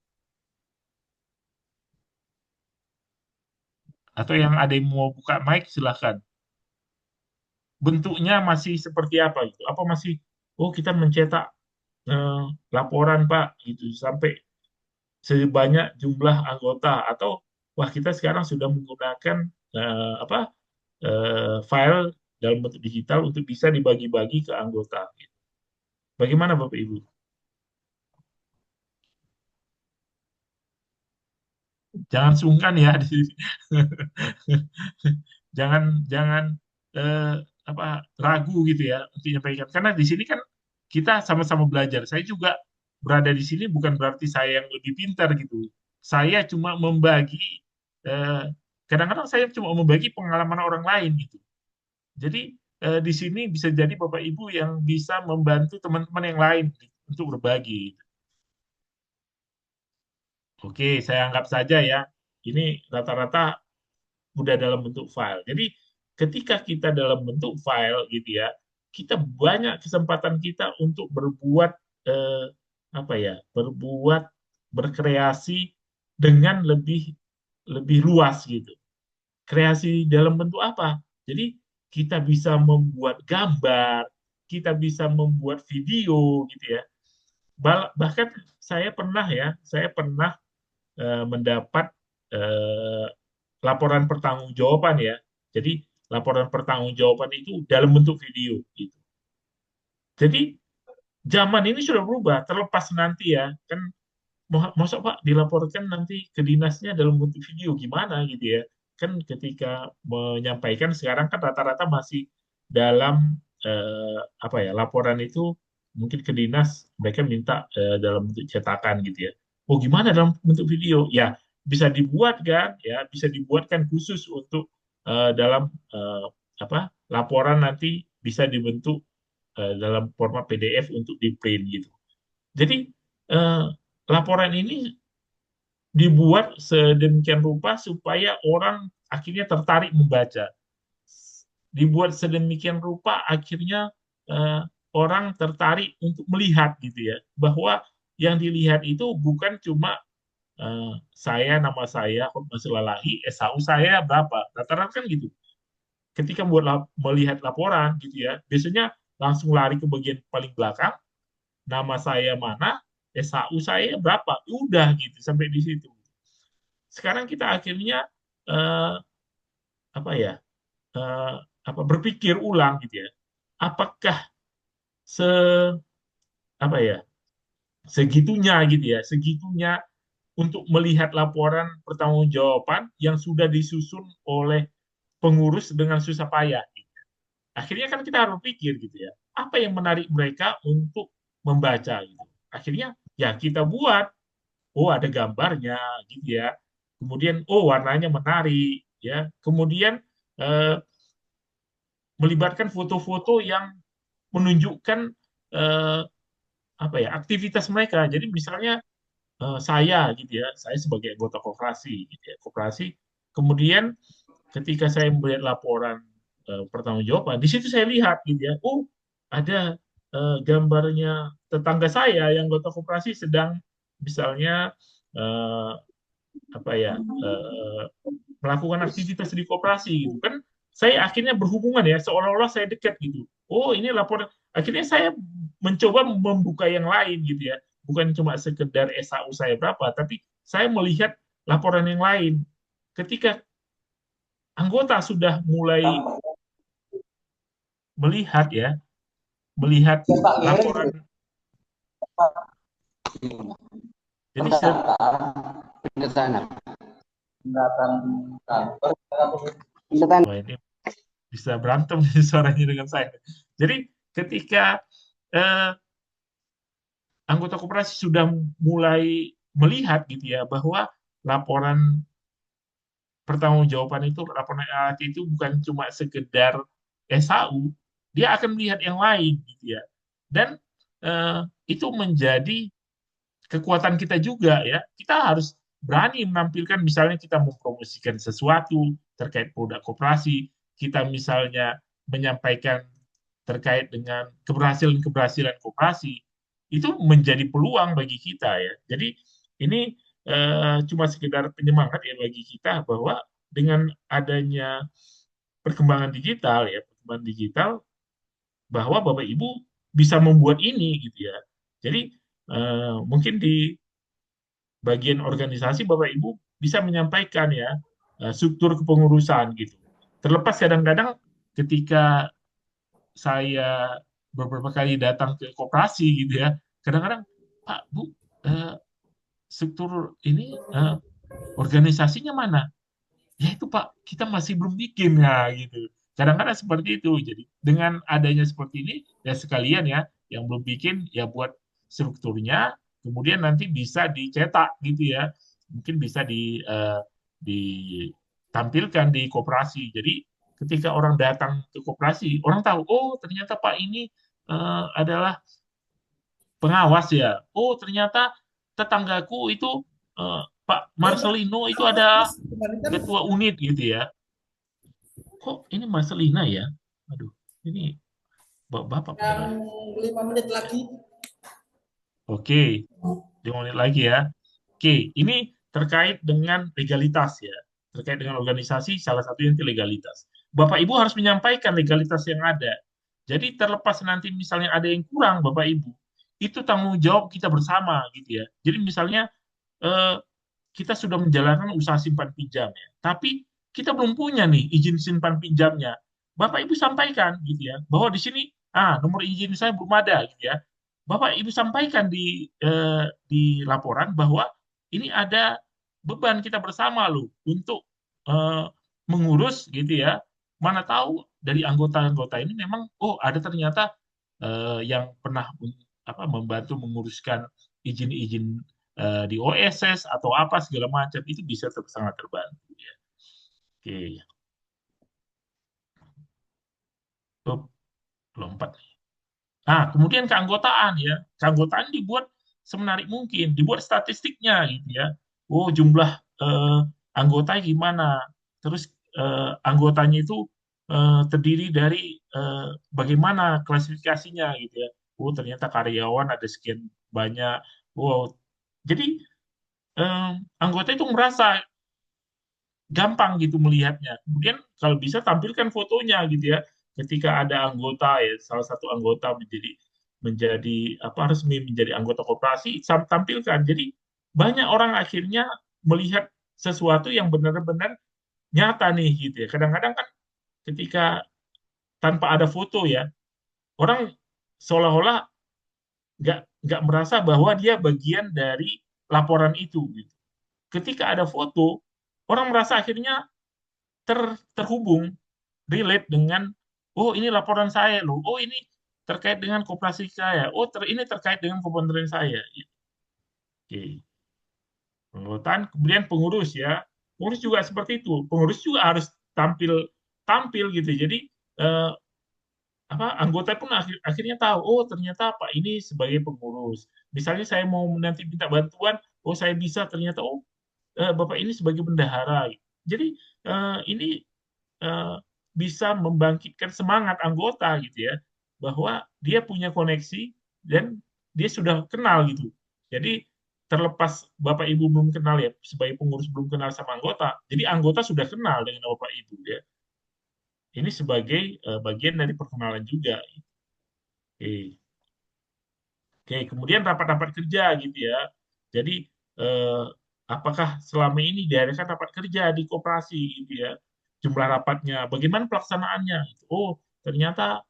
Atau yang ada yang mau buka mic silahkan. Bentuknya masih seperti apa gitu? Apa masih oh kita mencetak eh, laporan Pak gitu sampai sebanyak jumlah anggota atau wah kita sekarang sudah menggunakan apa file dalam bentuk digital untuk bisa dibagi-bagi ke anggota. Gitu. Bagaimana Bapak Ibu? Jangan sungkan ya di sini. jangan jangan eh, apa ragu gitu ya untuk menyampaikan karena di sini kan kita sama-sama belajar. Saya juga berada di sini bukan berarti saya yang lebih pintar gitu. Saya cuma membagi eh, kadang-kadang saya cuma membagi pengalaman orang lain gitu. Jadi di sini bisa jadi Bapak Ibu yang bisa membantu teman-teman yang lain untuk berbagi. Oke, saya anggap saja ya, ini rata-rata udah dalam bentuk file. Jadi ketika kita dalam bentuk file gitu ya, kita banyak kesempatan kita untuk berbuat eh, apa ya, berbuat berkreasi dengan lebih lebih luas gitu. Kreasi dalam bentuk apa? Jadi kita bisa membuat gambar, kita bisa membuat video gitu ya. Bahkan saya pernah mendapat eh, laporan pertanggungjawaban ya. Jadi laporan pertanggungjawaban itu dalam bentuk video gitu. Jadi zaman ini sudah berubah, terlepas nanti ya, kan masa Pak dilaporkan nanti ke dinasnya dalam bentuk video gimana gitu ya. Kan ketika menyampaikan sekarang kan rata-rata masih dalam apa ya, laporan itu mungkin ke dinas mereka minta dalam bentuk cetakan gitu ya. Oh gimana dalam bentuk video? Ya bisa dibuat kan ya, bisa dibuatkan khusus untuk dalam apa laporan nanti bisa dibentuk dalam format PDF untuk di print gitu. Jadi eh, laporan ini dibuat sedemikian rupa supaya orang akhirnya tertarik membaca. Dibuat sedemikian rupa akhirnya eh, orang tertarik untuk melihat gitu ya, bahwa yang dilihat itu bukan cuma nama saya Hotmasul Lalahi, SHU saya berapa. Rata-rata kan gitu. Ketika melihat laporan gitu ya, biasanya langsung lari ke bagian paling belakang, nama saya mana, SHU saya berapa, udah gitu sampai di situ. Sekarang kita akhirnya eh, apa ya eh, apa berpikir ulang gitu ya, apakah se apa ya segitunya gitu ya, segitunya untuk melihat laporan pertanggungjawaban yang sudah disusun oleh pengurus dengan susah payah. Akhirnya kan kita harus pikir gitu ya, apa yang menarik mereka untuk membaca gitu. Akhirnya ya kita buat, oh ada gambarnya gitu ya. Kemudian oh warnanya menarik ya. Kemudian eh, melibatkan foto-foto yang menunjukkan eh, apa ya aktivitas mereka. Jadi misalnya saya gitu ya, saya sebagai anggota koperasi gitu ya, koperasi. Kemudian ketika saya melihat laporan pertanggungjawaban, di situ saya lihat gitu ya, oh ada gambarnya tetangga saya yang anggota koperasi sedang misalnya eh, apa ya melakukan aktivitas di koperasi gitu kan saya akhirnya berhubungan ya seolah-olah saya dekat gitu oh ini laporan akhirnya saya mencoba membuka yang lain gitu ya bukan cuma sekedar SAU saya berapa tapi saya melihat laporan yang lain ketika anggota sudah mulai melihat ya, melihat laporan. Jadi wah, ini bisa berantem nih suaranya dengan saya. Jadi ketika eh, anggota koperasi sudah mulai melihat gitu ya bahwa laporan pertanggungjawaban itu, laporan LHT itu bukan cuma sekedar SAU, dia akan melihat yang lain gitu ya. Dan eh, itu menjadi kekuatan kita juga ya. Kita harus berani menampilkan, misalnya kita mempromosikan sesuatu terkait produk koperasi, kita misalnya menyampaikan terkait dengan keberhasilan-keberhasilan koperasi, itu menjadi peluang bagi kita ya. Jadi ini cuma sekedar penyemangat ya bagi kita bahwa dengan adanya perkembangan digital bahwa Bapak Ibu bisa membuat ini gitu ya. Jadi mungkin di bagian organisasi Bapak Ibu bisa menyampaikan ya struktur kepengurusan gitu. Terlepas kadang-kadang ketika saya beberapa kali datang ke koperasi gitu ya, kadang-kadang Pak Bu struktur ini organisasinya mana? Ya itu Pak, kita masih belum bikin ya gitu. Kadang-kadang seperti itu. Jadi dengan adanya seperti ini ya sekalian ya yang belum bikin ya buat strukturnya, kemudian nanti bisa dicetak gitu ya. Mungkin bisa ditampilkan di koperasi. Jadi ketika orang datang ke koperasi, orang tahu oh ternyata Pak ini adalah pengawas ya. Oh ternyata tetanggaku itu Pak Marcelino itu ada ketua unit gitu ya. Kok ini Marcelina ya? Aduh, ini bapak Yang beneran. 5 menit lagi. Oke, 5 menit lagi ya. Oke, ini terkait dengan legalitas ya. Terkait dengan organisasi, salah satunya itu legalitas. Bapak Ibu harus menyampaikan legalitas yang ada. Jadi terlepas nanti misalnya ada yang kurang, Bapak Ibu, itu tanggung jawab kita bersama gitu ya. Jadi misalnya eh, kita sudah menjalankan usaha simpan pinjam ya, tapi kita belum punya nih izin simpan pinjamnya. Bapak Ibu sampaikan gitu ya, bahwa di sini nomor izin saya belum ada gitu ya. Bapak Ibu sampaikan di laporan bahwa ini ada beban kita bersama loh untuk eh, mengurus gitu ya. Mana tahu dari anggota-anggota ini memang oh ada ternyata yang pernah membantu menguruskan izin-izin di OSS atau apa segala macam itu bisa sangat terbantu ya. Oke, oh, lompat. Nah, kemudian keanggotaan ya. Keanggotaan dibuat semenarik mungkin, dibuat statistiknya gitu ya. Oh, jumlah eh, anggota gimana? Terus anggotanya itu terdiri dari bagaimana klasifikasinya gitu ya. Oh, ternyata karyawan ada sekian banyak. Wow. Jadi eh, anggota itu merasa gampang gitu melihatnya. Kemudian kalau bisa tampilkan fotonya gitu ya. Ketika ada anggota ya, salah satu anggota menjadi menjadi resmi menjadi anggota koperasi, tampilkan. Jadi banyak orang akhirnya melihat sesuatu yang benar-benar nyata nih gitu ya. Kadang-kadang kan ketika tanpa ada foto ya, orang seolah-olah nggak merasa bahwa dia bagian dari laporan itu gitu. Ketika ada foto, orang merasa akhirnya terhubung, relate dengan, oh ini laporan saya loh, oh ini terkait dengan koperasi saya, oh ini terkait dengan kepentingan saya. Oke, penganggotaan, kemudian pengurus ya, pengurus juga seperti itu, pengurus juga harus tampil tampil gitu. Jadi eh, anggota pun akhirnya tahu, oh ternyata Pak ini sebagai pengurus. Misalnya saya mau nanti minta bantuan, oh saya bisa ternyata, oh Bapak ini sebagai bendahara. Jadi ini eh, bisa membangkitkan semangat anggota gitu ya, bahwa dia punya koneksi dan dia sudah kenal gitu. Jadi terlepas Bapak Ibu belum kenal ya, sebagai pengurus belum kenal sama anggota, jadi anggota sudah kenal dengan Bapak Ibu ya. Ini sebagai bagian dari perkenalan juga. Oke. Oke, kemudian rapat-rapat kerja gitu ya. Jadi apakah selama ini diadakan rapat kerja di koperasi gitu ya? jumlah rapatnya, bagaimana pelaksanaannya. Oh, ternyata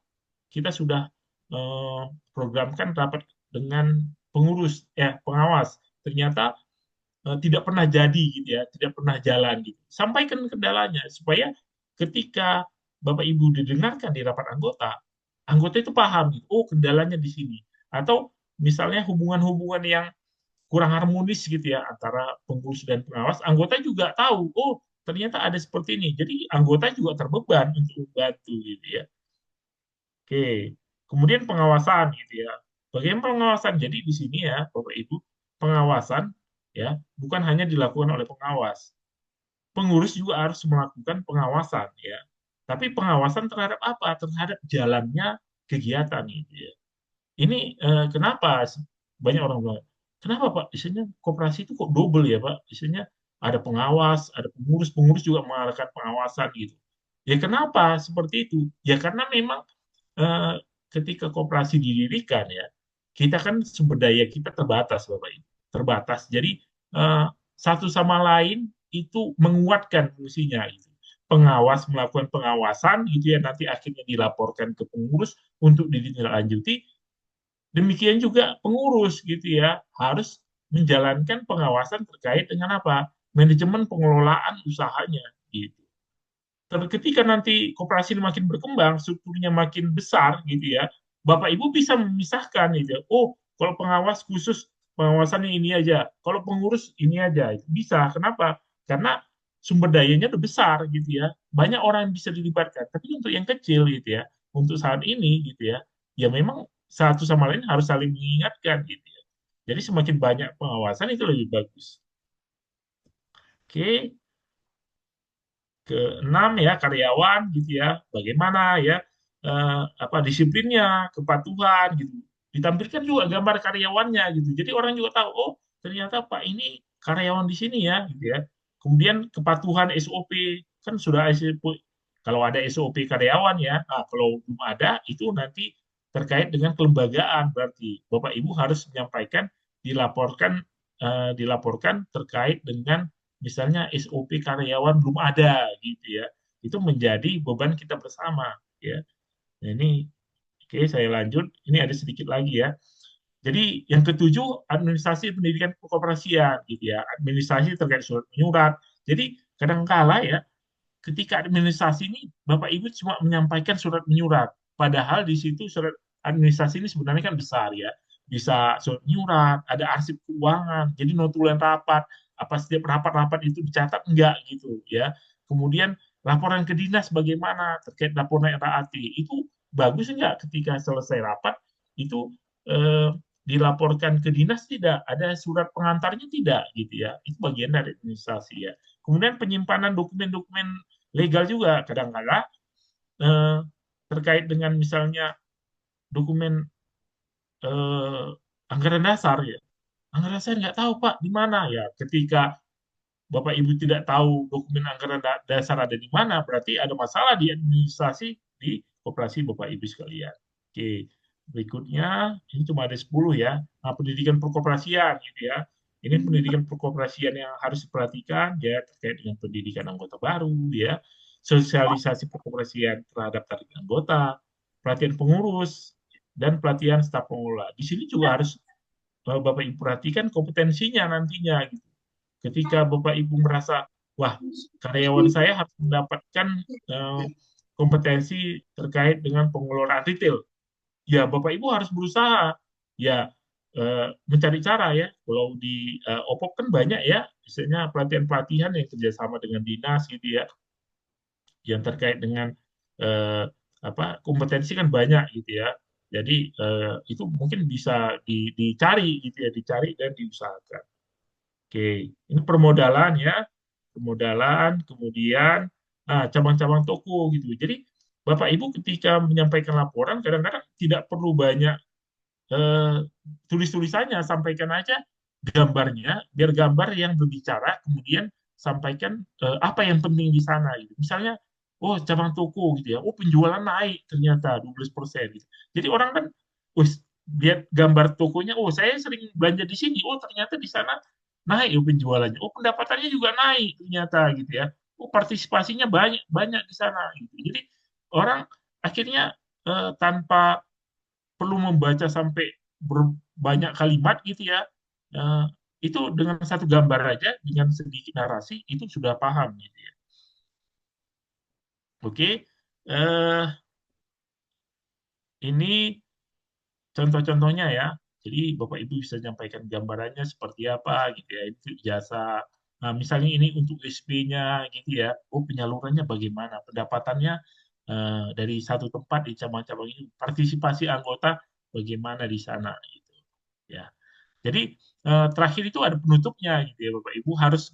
kita sudah eh, programkan rapat dengan pengurus, pengawas. Ternyata tidak pernah jadi gitu ya, tidak pernah jalan gitu. Sampaikan kendalanya supaya ketika Bapak Ibu didengarkan di rapat anggota, anggota itu paham gitu. Oh, kendalanya di sini. Atau misalnya hubungan-hubungan yang kurang harmonis gitu ya antara pengurus dan pengawas, anggota juga tahu, oh, ternyata ada seperti ini. Jadi anggota juga terbeban untuk membantu gitu ya. Oke, kemudian pengawasan gitu ya. Bagaimana pengawasan? Jadi di sini ya, Bapak Ibu, pengawasan ya bukan hanya dilakukan oleh pengawas. Pengurus juga harus melakukan pengawasan ya. Tapi pengawasan terhadap apa? Terhadap jalannya kegiatan gitu ya. Ini kenapa banyak orang bilang, kenapa Pak? Isinya koperasi itu kok double ya Pak? Isinya ada pengawas, ada pengurus, pengurus juga mengadakan pengawasan gitu. Ya kenapa seperti itu? Ya karena memang eh, ketika koperasi didirikan ya, kita kan sumber daya kita terbatas, Bapak Ibu. Terbatas. Jadi eh, satu sama lain itu menguatkan fungsinya gitu. Pengawas melakukan pengawasan gitu ya, nanti akhirnya dilaporkan ke pengurus untuk ditindaklanjuti. Demikian juga pengurus gitu ya, harus menjalankan pengawasan terkait dengan apa? Manajemen pengelolaan usahanya gitu. Tapi ketika nanti koperasi ini makin berkembang, strukturnya makin besar gitu ya, Bapak Ibu bisa memisahkan gitu ya. Oh, kalau pengawas khusus pengawasannya ini aja, kalau pengurus ini aja, itu bisa. Kenapa? Karena sumber dayanya udah besar gitu ya. Banyak orang yang bisa dilibatkan. Tapi untuk yang kecil gitu ya, untuk saat ini gitu ya, ya memang satu sama lain harus saling mengingatkan gitu ya. Jadi semakin banyak pengawasan itu lebih bagus. Oke, keenam ya karyawan gitu ya bagaimana ya apa disiplinnya kepatuhan gitu ditampilkan juga gambar karyawannya gitu jadi orang juga tahu oh ternyata Pak ini karyawan di sini ya gitu ya kemudian kepatuhan SOP kan sudah SOP kalau ada SOP karyawan ya nah, kalau belum ada itu nanti terkait dengan kelembagaan berarti Bapak Ibu harus menyampaikan dilaporkan dilaporkan terkait dengan misalnya SOP karyawan belum ada gitu ya itu menjadi beban kita bersama ya nah, ini oke saya lanjut ini ada sedikit lagi ya jadi yang ketujuh administrasi pendidikan kekoperasian gitu ya administrasi terkait surat menyurat jadi kadangkala ya ketika administrasi ini Bapak Ibu cuma menyampaikan surat menyurat padahal di situ surat administrasi ini sebenarnya kan besar ya bisa surat menyurat ada arsip keuangan jadi notulen rapat apa setiap rapat-rapat itu dicatat enggak gitu ya kemudian laporan ke dinas bagaimana terkait laporan RAT itu bagus enggak ketika selesai rapat itu eh, dilaporkan ke dinas tidak ada surat pengantarnya tidak gitu ya itu bagian dari administrasi ya kemudian penyimpanan dokumen-dokumen legal juga kadang-kala eh, terkait dengan misalnya dokumen eh, anggaran dasar ya anggaran saya nggak tahu Pak di mana ya ketika Bapak Ibu tidak tahu dokumen anggaran dasar ada di mana berarti ada masalah di administrasi di koperasi Bapak Ibu sekalian oke berikutnya ini cuma ada 10 ya nah, pendidikan perkoperasian gitu ya ini pendidikan perkoperasian yang harus diperhatikan ya terkait dengan pendidikan anggota baru ya sosialisasi perkoperasian terhadap tarik anggota pelatihan pengurus dan pelatihan staf pengelola di sini juga harus Bapak Ibu perhatikan kompetensinya nantinya gitu ketika Bapak Ibu merasa wah karyawan saya harus mendapatkan eh, kompetensi terkait dengan pengelolaan retail ya Bapak Ibu harus berusaha ya mencari cara ya. Kalau di OPOP kan banyak ya, misalnya pelatihan-pelatihan yang kerjasama dengan dinas gitu ya, yang terkait dengan eh, apa kompetensi kan banyak gitu ya. Jadi itu mungkin bisa dicari gitu ya, dicari dan diusahakan. Oke, ini permodalan ya, permodalan, kemudian cabang-cabang toko gitu. Jadi Bapak Ibu ketika menyampaikan laporan kadang-kadang tidak perlu banyak eh, tulis-tulisannya, sampaikan aja gambarnya, biar gambar yang berbicara, kemudian sampaikan apa yang penting di sana. Gitu. Misalnya, oh cabang toko gitu ya, oh penjualan naik ternyata 12% gitu. Jadi orang kan, wis lihat gambar tokonya, oh saya sering belanja di sini, oh ternyata di sana naik ya penjualannya, oh pendapatannya juga naik ternyata gitu ya. partisipasinya banyak banyak di sana gitu. Jadi orang akhirnya tanpa perlu membaca sampai banyak kalimat gitu ya, eh, itu dengan satu gambar aja, dengan sedikit narasi itu sudah paham gitu ya. Oke, ini contoh-contohnya ya. Jadi Bapak Ibu bisa menyampaikan gambarannya seperti apa gitu ya. Itu jasa. Nah, misalnya ini untuk USB-nya gitu ya. Oh, penyalurannya bagaimana? Pendapatannya dari satu tempat di cabang-cabang ini. Partisipasi anggota bagaimana di sana gitu. Ya. Jadi terakhir itu ada penutupnya gitu ya Bapak Ibu harus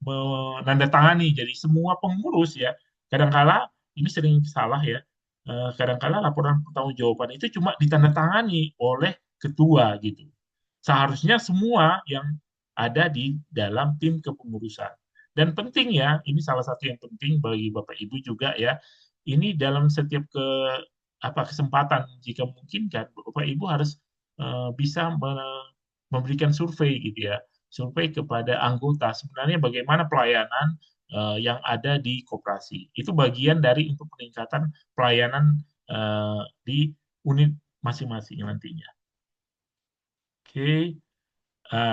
menandatangani. Jadi semua pengurus ya, kadangkala ini sering salah ya. Kadangkala laporan pertanggungjawaban itu cuma ditandatangani oleh ketua gitu. Seharusnya semua yang ada di dalam tim kepengurusan. Dan penting ya, ini salah satu yang penting bagi Bapak Ibu juga ya. Ini dalam setiap kesempatan jika mungkin kan Bapak Ibu harus bisa memberikan survei gitu ya, survei kepada anggota sebenarnya bagaimana pelayanan yang ada di koperasi. Itu bagian dari untuk peningkatan pelayanan di unit masing-masing nantinya. Oke,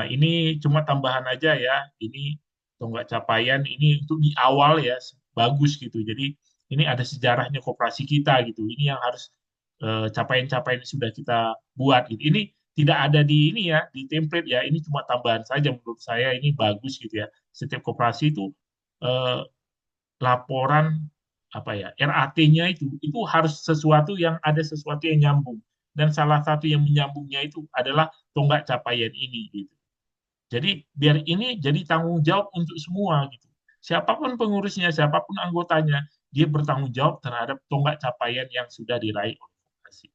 ini cuma tambahan aja ya. Ini tonggak capaian ini untuk di awal ya bagus gitu. Jadi ini ada sejarahnya koperasi kita gitu. Ini yang harus capaian-capaian yang sudah kita buat gitu. Ini tidak ada di ini ya di template ya. Ini cuma tambahan saja menurut saya ini bagus gitu ya. Setiap koperasi itu eh, laporan apa ya RAT-nya itu harus sesuatu yang ada sesuatu yang nyambung. Dan salah satu yang menyambungnya itu adalah tonggak capaian ini gitu. Jadi biar ini jadi tanggung jawab untuk semua gitu. Siapapun pengurusnya, siapapun anggotanya, dia bertanggung jawab terhadap tonggak capaian yang sudah diraih oleh organisasi.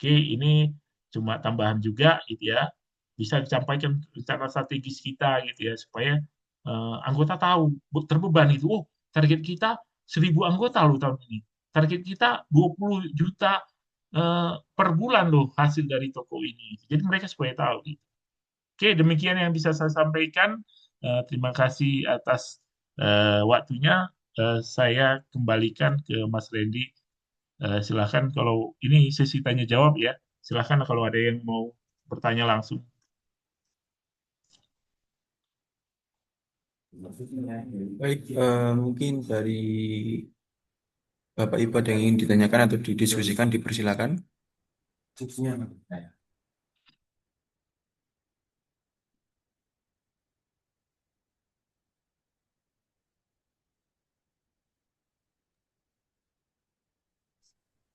Oke, ini cuma tambahan juga gitu ya. Bisa disampaikan rencana strategis kita gitu ya supaya anggota tahu terbeban itu. Oh, target kita 1.000 anggota loh tahun ini. Target kita 20 juta per bulan loh hasil dari toko ini. Jadi mereka supaya tahu gitu. Oke, demikian yang bisa saya sampaikan. Terima kasih atas waktunya. Saya kembalikan ke Mas Randy. Silakan kalau ini sesi tanya jawab ya. Silakan kalau ada yang mau bertanya langsung. Baik, mungkin dari Bapak Ibu ada yang ingin ditanyakan atau didiskusikan, dipersilakan.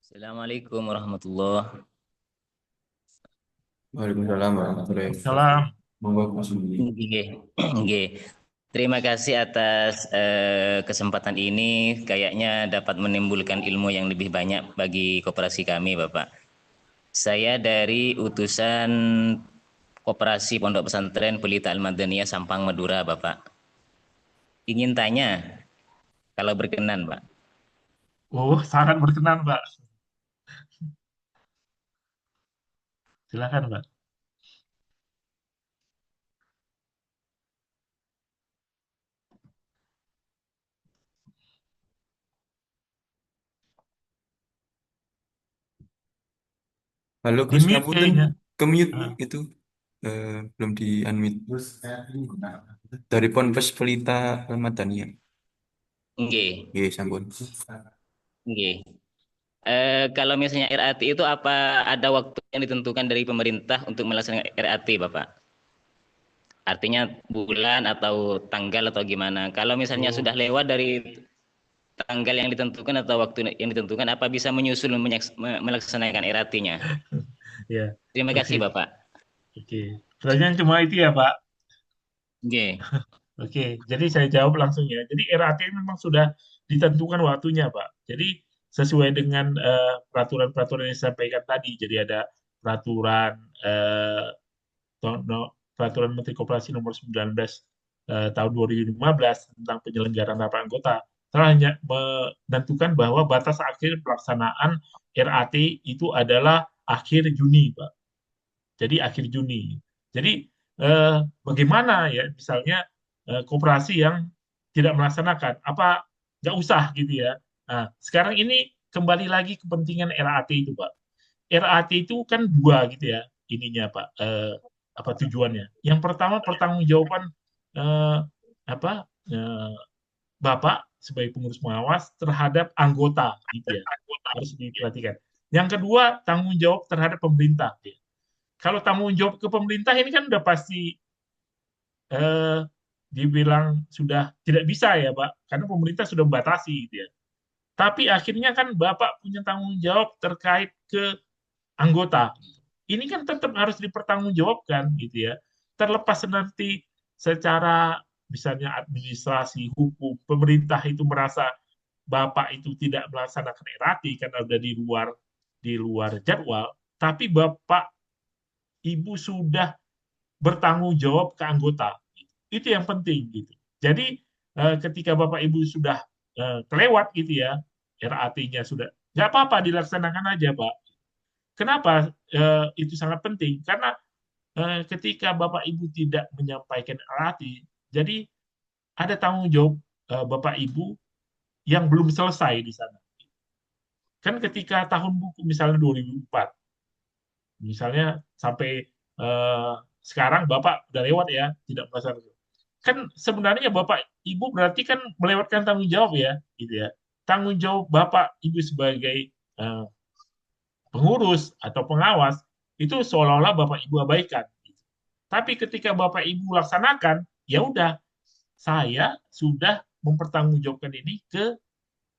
Assalamualaikum warahmatullahi. Waalaikumsalam warahmatullahi wabarakatuh. Salam. Monggo Mas Budi. Nggih, nggih. Terima kasih atas kesempatan ini. Kayaknya dapat menimbulkan ilmu yang lebih banyak bagi koperasi kami, Bapak. Saya dari utusan Koperasi Pondok Pesantren Pelita Al-Madaniyah Sampang Madura, Bapak. Ingin tanya, kalau berkenan, Pak. Oh, sangat berkenan, Pak. Silakan, Pak. Halo Di Gus, mute ngapunten kayaknya. ke-mute Ah, itu belum di unmute. Dari Ponpes Pelita Madaniyah. Nggih, Nggih, sampun. nggih. Kalau misalnya RAT itu apa ada waktu yang ditentukan dari pemerintah untuk melaksanakan RAT, Bapak? Artinya bulan atau tanggal atau gimana? Kalau misalnya oh, sudah lewat dari tanggal yang ditentukan atau waktu yang ditentukan, apa bisa menyusul melaksanakan RAT-nya? ya. Terima kasih, Oke, Bapak. oke. Pertanyaan cuma itu ya, Pak. Oke, Oke, jadi saya jawab langsung ya. Jadi RAT memang sudah ditentukan waktunya, Pak. Jadi sesuai dengan peraturan-peraturan yang saya sampaikan tadi. Jadi ada peraturan peraturan Menteri Koperasi nomor 19 tahun 2015 tentang penyelenggaraan rapat anggota telah menentukan bahwa batas akhir pelaksanaan RAT itu adalah akhir Juni, Pak. Jadi akhir Juni. Jadi bagaimana ya misalnya koperasi yang tidak melaksanakan, apa nggak usah gitu ya. Nah, sekarang ini kembali lagi kepentingan RAT itu, Pak. RAT itu kan dua gitu ya, ininya Pak, apa tujuannya. Yang pertama pertanggungjawaban eh, apa Bapak sebagai pengurus pengawas terhadap anggota gitu ya, harus diperhatikan. Yang kedua tanggung jawab terhadap pemerintah. Ya. Kalau tanggung jawab ke pemerintah ini kan udah pasti eh, dibilang sudah tidak bisa ya Pak, karena pemerintah sudah membatasi gitu ya. Tapi akhirnya kan Bapak punya tanggung jawab terkait ke anggota. Ini kan tetap harus dipertanggungjawabkan gitu ya. Terlepas nanti secara misalnya administrasi hukum pemerintah itu merasa Bapak itu tidak melaksanakan RAT karena sudah di luar jadwal, tapi Bapak Ibu sudah bertanggung jawab ke anggota. Itu yang penting gitu. Jadi ketika Bapak Ibu sudah kelewat gitu ya, RAT-nya sudah nggak apa-apa dilaksanakan aja Pak. Kenapa itu sangat penting? Karena ketika Bapak Ibu tidak menyampaikan RAT, jadi ada tanggung jawab Bapak Ibu yang belum selesai di sana. Kan ketika tahun buku misalnya 2004, misalnya sampai sekarang Bapak udah lewat ya, tidak melaksanakan. Kan sebenarnya Bapak Ibu berarti kan melewatkan tanggung jawab ya, gitu ya. Tanggung jawab Bapak Ibu sebagai pengurus atau pengawas itu seolah-olah Bapak Ibu abaikan. Tapi ketika Bapak Ibu laksanakan, ya udah, saya sudah mempertanggungjawabkan ini ke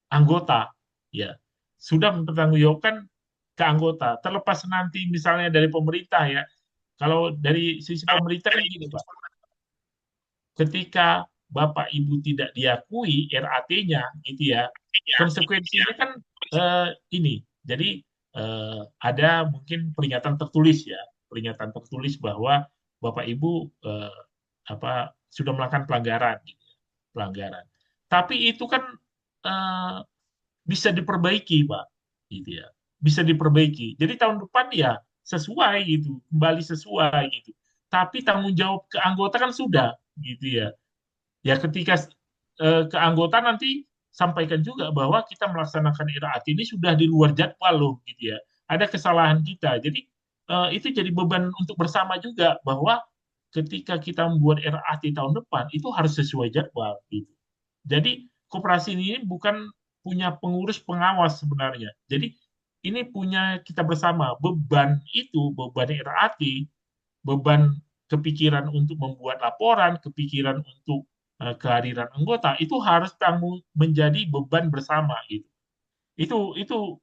anggota, ya, sudah mempertanggungjawabkan ke anggota. Terlepas nanti misalnya dari pemerintah ya, kalau dari sisi pemerintah kan gini Pak, ketika Bapak Ibu tidak diakui RAT-nya, gitu ya, konsekuensinya kan ini. Jadi ada mungkin peringatan tertulis ya, peringatan tertulis bahwa Bapak Ibu sudah melakukan pelanggaran, gitu, pelanggaran. Tapi itu kan eh, bisa diperbaiki, Pak, gitu ya, bisa diperbaiki. Jadi tahun depan ya sesuai gitu, kembali sesuai gitu. Tapi tanggung jawab ke anggota kan sudah, gitu ya. Ya ketika ke anggota nanti sampaikan juga bahwa kita melaksanakan RAT ini sudah di luar jadwal loh, gitu ya. Ada kesalahan kita. Jadi itu jadi beban untuk bersama juga bahwa ketika kita membuat RAT tahun depan itu harus sesuai jadwal gitu. Jadi koperasi ini bukan punya pengurus pengawas sebenarnya. Jadi ini punya kita bersama. Beban itu, beban RAT, beban kepikiran untuk membuat laporan, kepikiran untuk kehadiran anggota itu harus menjadi beban bersama gitu. Itu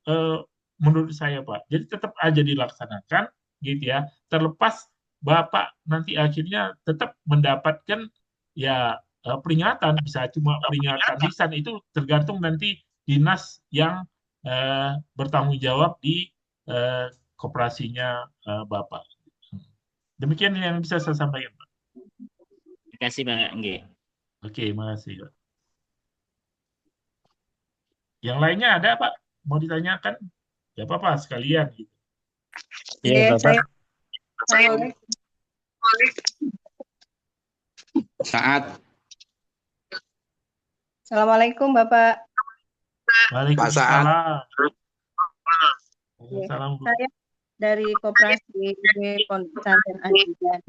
menurut saya Pak. Jadi tetap aja dilaksanakan gitu ya. Terlepas Bapak nanti akhirnya tetap mendapatkan ya peringatan, bisa cuma peringatan lisan, itu tergantung nanti dinas yang bertanggung jawab di koperasinya Bapak. Demikian yang bisa saya sampaikan Pak. Terima kasih Bang Anggi. Oke, makasih Pak. Yang lainnya ada Pak? Mau ditanyakan? Ya apa-apa sekalian gitu. Iya, Bapak. Assalamualaikum Bapak. Waalaikumsalam. Waalaikumsalam. Saya dari Koperasi Pondok Pesantren Al-Hidayah.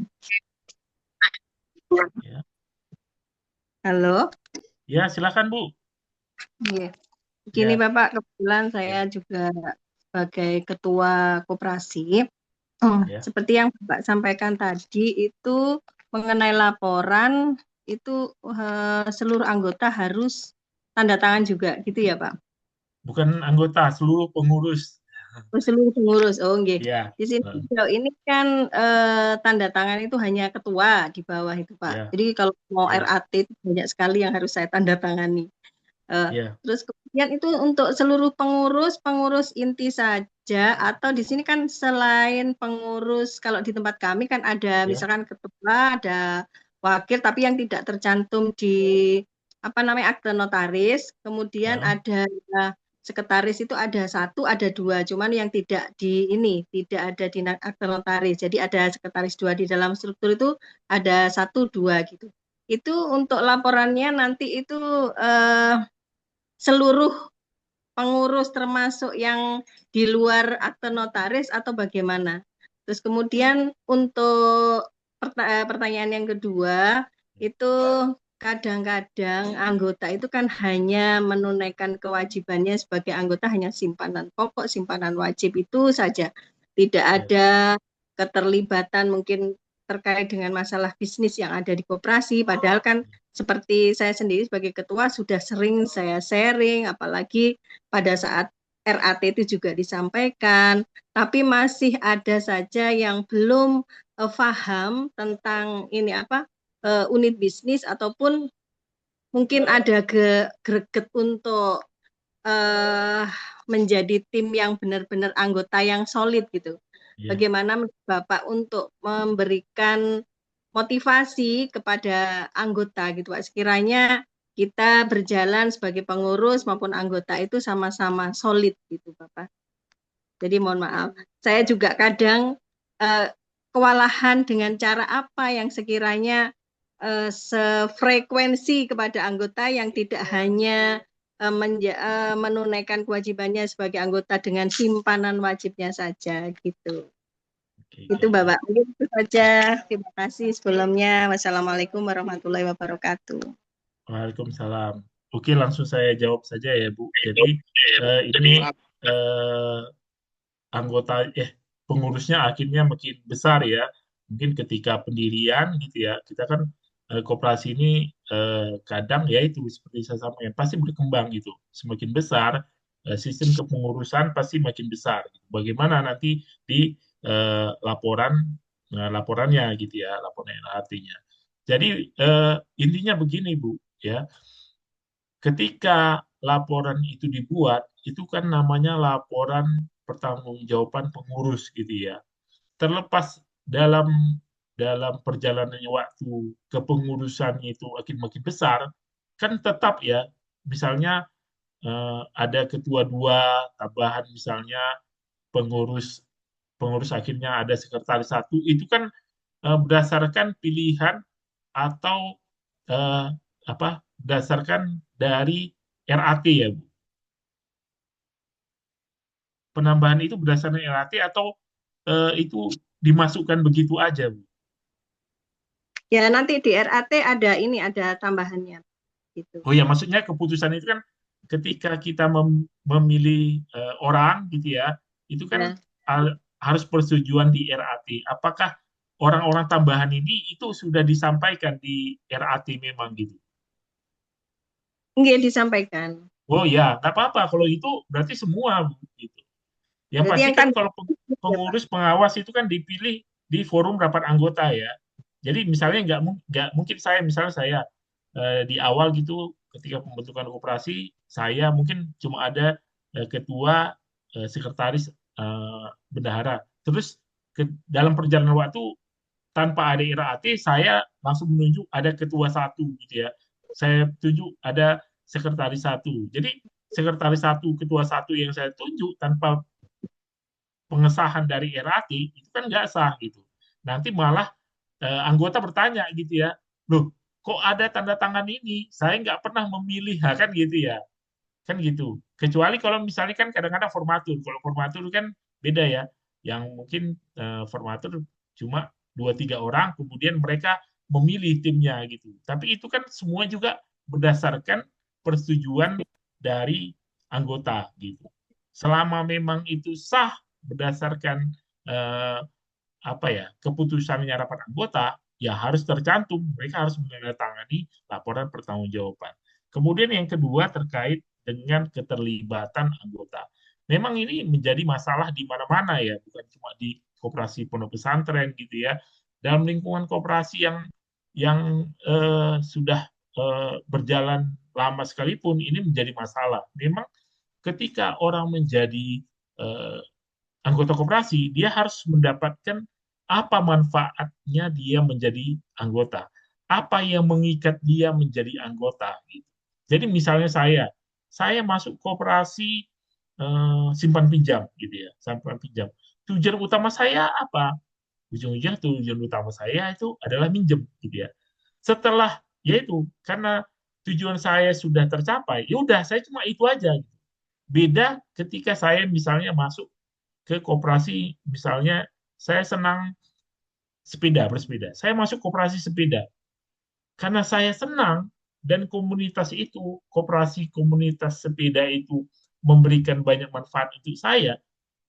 Ya. Halo. Ya, silakan Bu. Iya. Begini Ya. Bapak, kebetulan saya juga sebagai ketua koperasi. Ya. Seperti yang Bapak sampaikan tadi, itu mengenai laporan itu seluruh anggota harus tanda tangan juga, gitu ya Pak? Bukan anggota, seluruh pengurus. Seluruh pengurus, oh nggih. Ya. Di sini ini kan tanda tangan itu hanya ketua di bawah itu Pak. Ya. Jadi kalau mau Ya. RAT itu banyak sekali yang harus saya tanda tangani. Ya. Terus kemudian itu untuk seluruh pengurus inti saja, atau di sini kan selain pengurus, kalau di tempat kami kan ada misalkan ketua, ada wakil, tapi yang tidak tercantum di akte notaris, kemudian ada sekretaris itu ada 1, ada 2, cuman yang tidak tidak ada di akte notaris. Jadi ada sekretaris 2 di dalam struktur itu ada 1, 2 gitu. itu untuk laporannya nanti itu seluruh pengurus termasuk yang di luar akte notaris atau bagaimana? Terus kemudian untuk pertanyaan yang kedua, itu kadang-kadang anggota itu kan hanya menunaikan kewajibannya sebagai anggota hanya simpanan pokok, simpanan wajib itu saja. Tidak ada keterlibatan mungkin terkait dengan masalah bisnis yang ada di koperasi, padahal kan seperti saya sendiri sebagai ketua sudah sering saya sharing, apalagi pada saat RAT itu juga disampaikan, tapi masih ada saja yang belum paham tentang ini apa unit bisnis ataupun mungkin ada greget untuk menjadi tim yang benar-benar anggota yang solid gitu. Bagaimana Bapak untuk memberikan motivasi kepada anggota gitu Pak, sekiranya kita berjalan sebagai pengurus maupun anggota itu sama-sama solid gitu Bapak. Jadi mohon maaf, saya juga kadang kewalahan dengan cara apa yang sekiranya sefrekuensi kepada anggota yang tidak hanya menunaikan kewajibannya sebagai anggota dengan simpanan wajibnya saja gitu. Itu Bapak, mungkin itu saja. Terima kasih sebelumnya. Wassalamualaikum warahmatullahi wabarakatuh. Waalaikumsalam. Oke, langsung saya jawab saja ya Bu. Jadi ini anggota pengurusnya akhirnya makin besar ya. Mungkin ketika pendirian gitu ya, kita kan koperasi ini kadang ya itu seperti saya sampaikan pasti berkembang gitu. Semakin besar sistem kepengurusan pasti makin besar. Bagaimana nanti di laporannya gitu ya, laporan artinya. Jadi intinya begini Bu ya. Ketika laporan itu dibuat, itu kan namanya laporan pertanggungjawaban pengurus gitu ya. Terlepas dalam perjalanannya waktu kepengurusan itu makin besar, kan tetap ya, misalnya ada ketua dua, tambahan misalnya pengurus akhirnya ada sekretaris satu, itu kan berdasarkan pilihan atau berdasarkan dari RAT ya Bu. Penambahan itu berdasarkan RAT atau itu dimasukkan begitu aja Bu? Ya nanti di RAT ada tambahannya gitu. Oh ya, maksudnya keputusan itu kan ketika kita memilih orang gitu ya, itu kan harus persetujuan di RAT. Apakah orang-orang tambahan ini itu sudah disampaikan di RAT memang gitu? Enggak disampaikan. Oh ya, nggak apa-apa. Kalau itu berarti semua gitu. Yang pasti kan kalau pengurus pengawas itu kan dipilih di forum rapat anggota ya. Jadi misalnya nggak mungkin misalnya saya di awal gitu ketika pembentukan koperasi saya mungkin cuma ada ketua, sekretaris, bendahara. Terus dalam perjalanan waktu tanpa ada RAT saya langsung menunjuk ada ketua satu gitu ya. Saya tunjuk ada sekretaris satu. Jadi sekretaris satu, ketua satu yang saya tunjuk tanpa pengesahan dari RAT itu kan nggak sah gitu. Nanti malah anggota bertanya gitu ya, loh kok ada tanda tangan ini? Saya nggak pernah memilih, kan gitu ya, kan gitu. Kecuali kalau misalnya kan kadang-kadang formatur, kalau formatur kan beda ya, yang mungkin formatur cuma 2-3 orang, kemudian mereka memilih timnya gitu. Tapi itu kan semua juga berdasarkan persetujuan dari anggota gitu. Selama memang itu sah berdasarkan keputusannya rapat anggota, ya harus tercantum, mereka harus menandatangani laporan pertanggungjawaban. Kemudian yang kedua terkait dengan keterlibatan anggota. Memang ini menjadi masalah di mana-mana ya, bukan cuma di koperasi pondok pesantren gitu ya. Dalam lingkungan koperasi yang sudah berjalan lama sekalipun ini menjadi masalah. Memang ketika orang menjadi anggota koperasi, dia harus mendapatkan apa manfaatnya dia menjadi anggota, apa yang mengikat dia menjadi anggota. Gitu. Jadi misalnya saya masuk koperasi simpan pinjam, gitu ya, simpan pinjam. Tujuan utama saya apa? Ujung-ujungnya tujuan utama saya itu adalah minjem, gitu ya. Setelah yaitu karena tujuan saya sudah tercapai, ya udah saya cuma itu aja. Beda ketika saya misalnya masuk ke koperasi, misalnya saya senang bersepeda. Saya masuk koperasi sepeda. Karena saya senang dan komunitas itu, koperasi komunitas sepeda itu memberikan banyak manfaat untuk saya,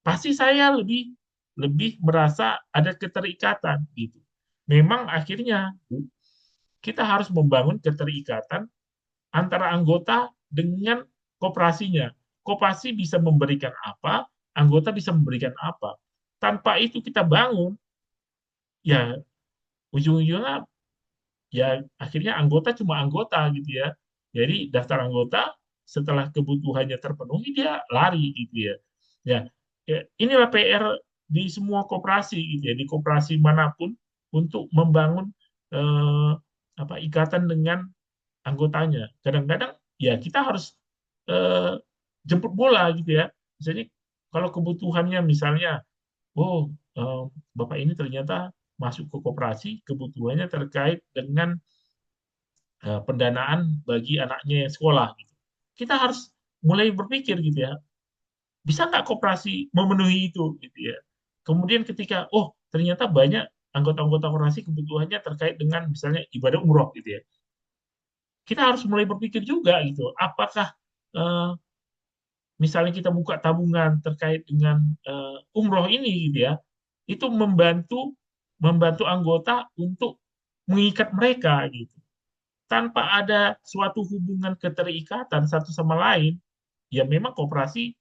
pasti saya lebih lebih merasa ada keterikatan gitu. Memang akhirnya kita harus membangun keterikatan antara anggota dengan koperasinya. Koperasi bisa memberikan apa, anggota bisa memberikan apa. Tanpa itu kita bangun, ya ujung-ujungnya ya akhirnya anggota cuma anggota gitu ya. Jadi daftar anggota setelah kebutuhannya terpenuhi dia lari gitu ya. Ya, inilah PR di semua koperasi gitu ya, di koperasi manapun untuk membangun eh, ikatan dengan anggotanya. Kadang-kadang ya kita harus eh, jemput bola gitu ya. Misalnya kalau kebutuhannya misalnya, oh Bapak ini ternyata masuk ke koperasi, kebutuhannya terkait dengan pendanaan bagi anaknya yang sekolah. Gitu. Kita harus mulai berpikir gitu ya, bisa nggak koperasi memenuhi itu gitu ya. Kemudian ketika, oh ternyata banyak anggota-anggota koperasi kebutuhannya terkait dengan misalnya ibadah umroh gitu ya. Kita harus mulai berpikir juga gitu, apakah eh, misalnya kita buka tabungan terkait dengan umroh ini gitu ya, itu membantu membantu anggota untuk mengikat mereka gitu. Tanpa ada suatu hubungan keterikatan satu sama lain, ya memang koperasi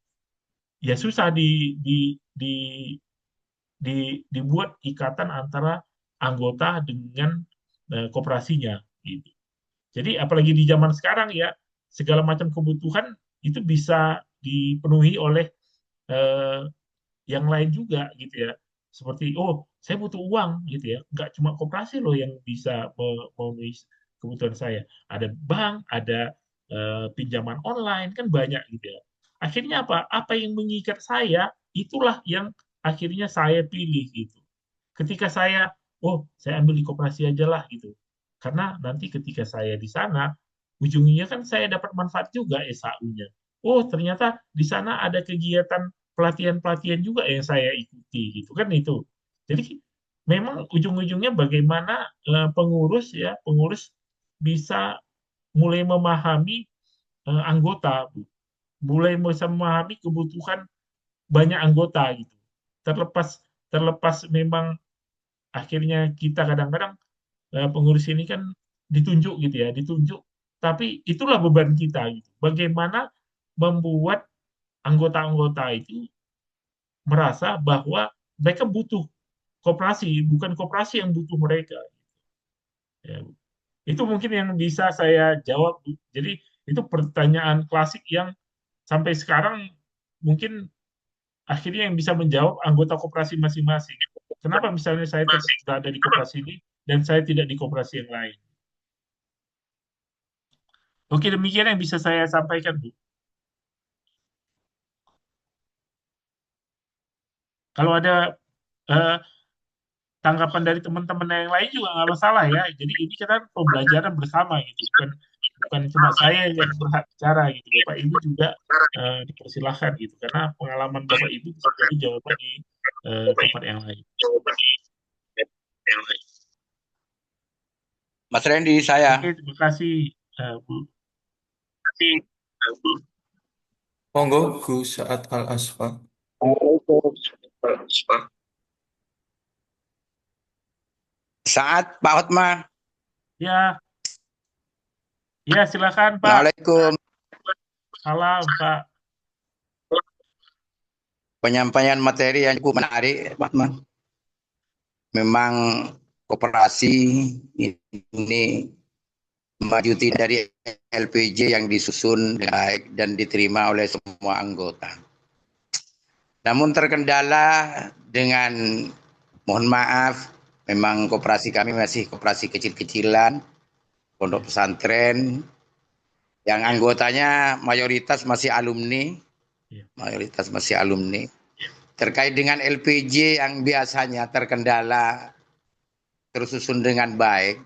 ya susah dibuat ikatan antara anggota dengan koperasinya gitu. Jadi apalagi di zaman sekarang ya segala macam kebutuhan itu bisa dipenuhi oleh eh, yang lain juga gitu ya. Seperti oh saya butuh uang gitu ya, nggak cuma koperasi loh yang bisa memenuhi kebutuhan saya. Ada bank, ada pinjaman online kan banyak gitu ya. Akhirnya apa? Apa yang mengikat saya itulah yang akhirnya saya pilih gitu. Ketika saya, oh saya ambil di koperasi aja lah gitu. Karena nanti ketika saya di sana, ujungnya kan saya dapat manfaat juga SAU-nya. Oh ternyata di sana ada kegiatan pelatihan-pelatihan juga yang saya ikuti gitu kan itu. Jadi memang ujung-ujungnya bagaimana pengurus bisa mulai memahami anggota, mulai bisa memahami kebutuhan banyak anggota gitu. Terlepas terlepas memang akhirnya kita kadang-kadang pengurus ini kan ditunjuk gitu ya, ditunjuk. Tapi itulah beban kita gitu. Bagaimana membuat anggota-anggota itu merasa bahwa mereka butuh koperasi, bukan koperasi yang butuh mereka. Ya, itu mungkin yang bisa saya jawab. Jadi itu pertanyaan klasik yang sampai sekarang mungkin akhirnya yang bisa menjawab anggota koperasi masing-masing. Kenapa misalnya saya tetap berada di koperasi ini dan saya tidak di koperasi yang lain? Oke, demikian yang bisa saya sampaikan, Bu. Kalau ada eh, tanggapan dari teman-teman yang lain juga nggak masalah ya. Jadi ini kita pembelajaran bersama gitu, bukan bukan cuma saya yang berhak bicara gitu. Bapak Ibu juga dipersilahkan gitu, karena pengalaman Bapak Ibu bisa jadi jawaban di tempat yang lain. Mas Randy, saya. Oke, terima kasih Bu. Monggo Gus Saad Al-Asfa. Saat Pak Hotma. Ya, ya silakan Pak. Assalamualaikum. Salam Pak. Penyampaian materi yang cukup menarik, Pak Hotma. Memang koperasi ini memajuti dari LPJ yang disusun baik dan diterima oleh semua anggota. Namun terkendala dengan, mohon maaf, memang koperasi kami masih koperasi kecil-kecilan, pondok pesantren, yang anggotanya mayoritas masih alumni, Terkait dengan LPJ yang biasanya terkendala tersusun dengan baik,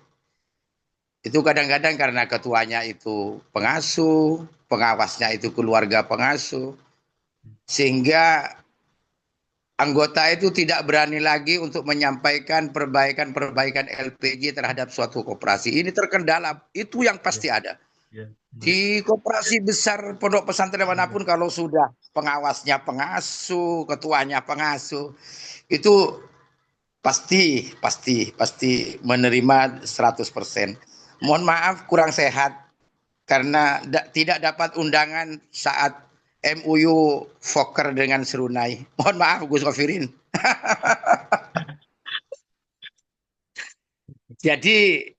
Itu kadang-kadang karena ketuanya itu pengasuh, pengawasnya itu keluarga pengasuh, sehingga anggota itu tidak berani lagi untuk menyampaikan perbaikan-perbaikan LPG terhadap suatu koperasi. Ini terkendala, itu yang pasti ada. Ya, Di koperasi besar pondok pesantren manapun kalau sudah pengawasnya pengasuh, ketuanya pengasuh, itu pasti menerima 100%. Mohon maaf kurang sehat karena tidak dapat undangan saat MUU Fokker dengan Serunai. Mohon maaf Gus Kofirin. Jadi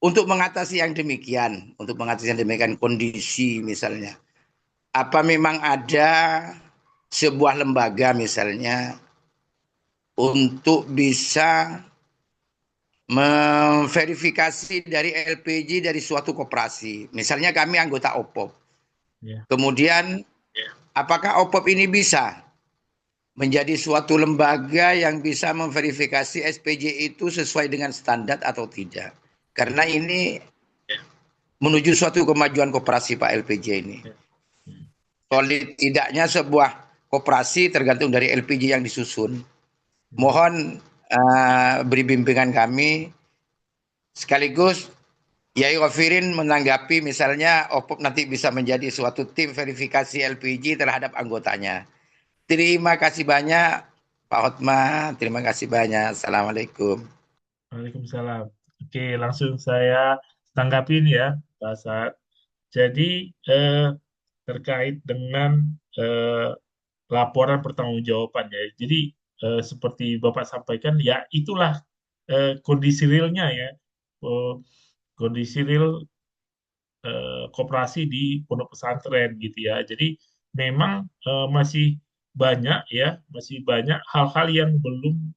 untuk mengatasi yang demikian, kondisi misalnya, apa memang ada sebuah lembaga misalnya untuk bisa memverifikasi dari LPG dari suatu koperasi. Misalnya kami anggota OPOP. Kemudian apakah OPOP ini bisa menjadi suatu lembaga yang bisa memverifikasi SPJ itu sesuai dengan standar atau tidak? Karena ini menuju suatu kemajuan koperasi Pak LPG ini. Solid tidaknya sebuah koperasi tergantung dari LPG yang disusun. Mohon beri bimbingan kami, sekaligus Yai Kofirin menanggapi misalnya OPOP nanti bisa menjadi suatu tim verifikasi LPG terhadap anggotanya. Terima kasih banyak Pak Hotma, terima kasih banyak. Assalamualaikum. Waalaikumsalam. Oke, langsung saya tanggapin ya, Pak Asad. Jadi terkait dengan laporan pertanggungjawaban ya. Jadi seperti Bapak sampaikan ya itulah kondisi realnya ya. Kondisi real koperasi di pondok pesantren gitu ya. Jadi memang masih banyak hal-hal yang belum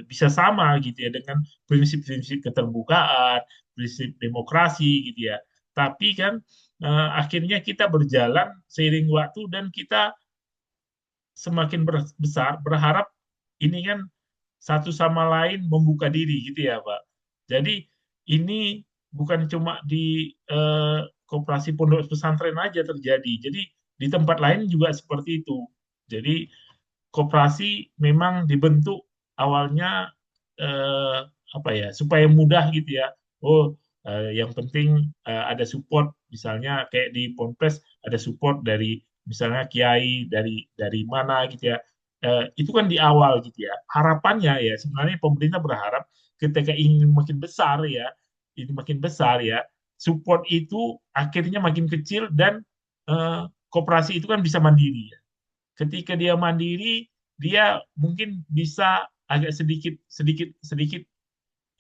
bisa sama gitu ya dengan prinsip-prinsip keterbukaan, prinsip demokrasi gitu ya. Tapi kan akhirnya kita berjalan seiring waktu dan kita semakin besar berharap ini kan satu sama lain membuka diri gitu ya Pak. Jadi ini bukan cuma di koperasi pondok pesantren aja terjadi. Jadi di tempat lain juga seperti itu. Jadi koperasi memang dibentuk awalnya apa ya supaya mudah gitu ya. Oh, yang penting ada support misalnya kayak di Ponpes ada support dari misalnya kiai dari mana gitu ya. Itu kan di awal gitu ya. Harapannya ya sebenarnya pemerintah berharap ketika ingin makin besar ya, ini makin besar ya, support itu akhirnya makin kecil dan koperasi itu kan bisa mandiri ya. Ketika dia mandiri, dia mungkin bisa agak sedikit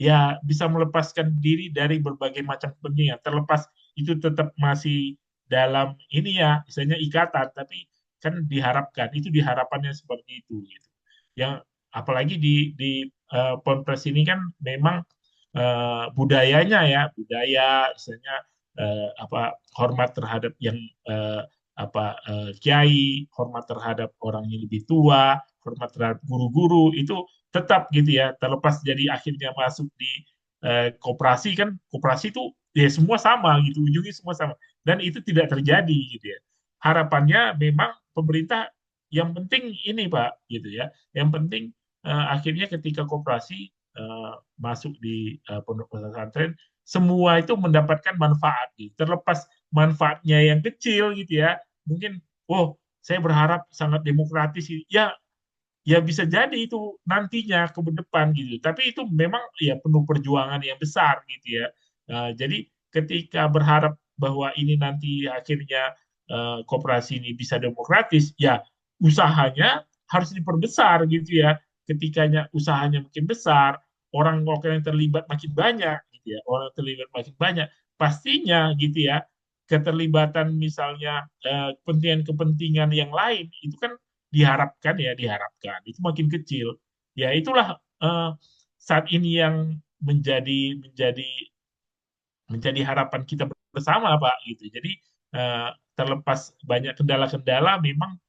ya bisa melepaskan diri dari berbagai macam kepentingan. Terlepas itu tetap masih dalam ini ya, misalnya ikatan, tapi kan itu diharapannya seperti itu gitu. Yang apalagi di Ponpes ini kan memang budayanya ya, budaya misalnya apa hormat terhadap yang kiai, hormat terhadap orang yang lebih tua, hormat terhadap guru-guru itu tetap gitu ya, terlepas jadi akhirnya masuk di koperasi kan, koperasi itu ya semua sama gitu, ujungnya semua sama dan itu tidak terjadi gitu ya. Harapannya memang pemerintah yang penting ini Pak gitu ya, yang penting akhirnya ketika koperasi masuk di pondok pesantren semua itu mendapatkan manfaat gitu. Terlepas manfaatnya yang kecil gitu ya, mungkin saya berharap sangat demokratis ya, ya bisa jadi itu nantinya ke depan gitu. Tapi itu memang ya penuh perjuangan yang besar gitu ya. Jadi ketika berharap bahwa ini nanti akhirnya koperasi ini bisa demokratis, ya usahanya harus diperbesar gitu ya. Ketikanya usahanya makin besar, orang-orang yang terlibat makin banyak gitu ya. Orang yang terlibat makin banyak, pastinya gitu ya keterlibatan misalnya kepentingan-kepentingan yang lain itu kan diharapkan itu makin kecil ya itulah saat ini yang menjadi harapan kita bersama Pak gitu jadi terlepas banyak kendala-kendala memang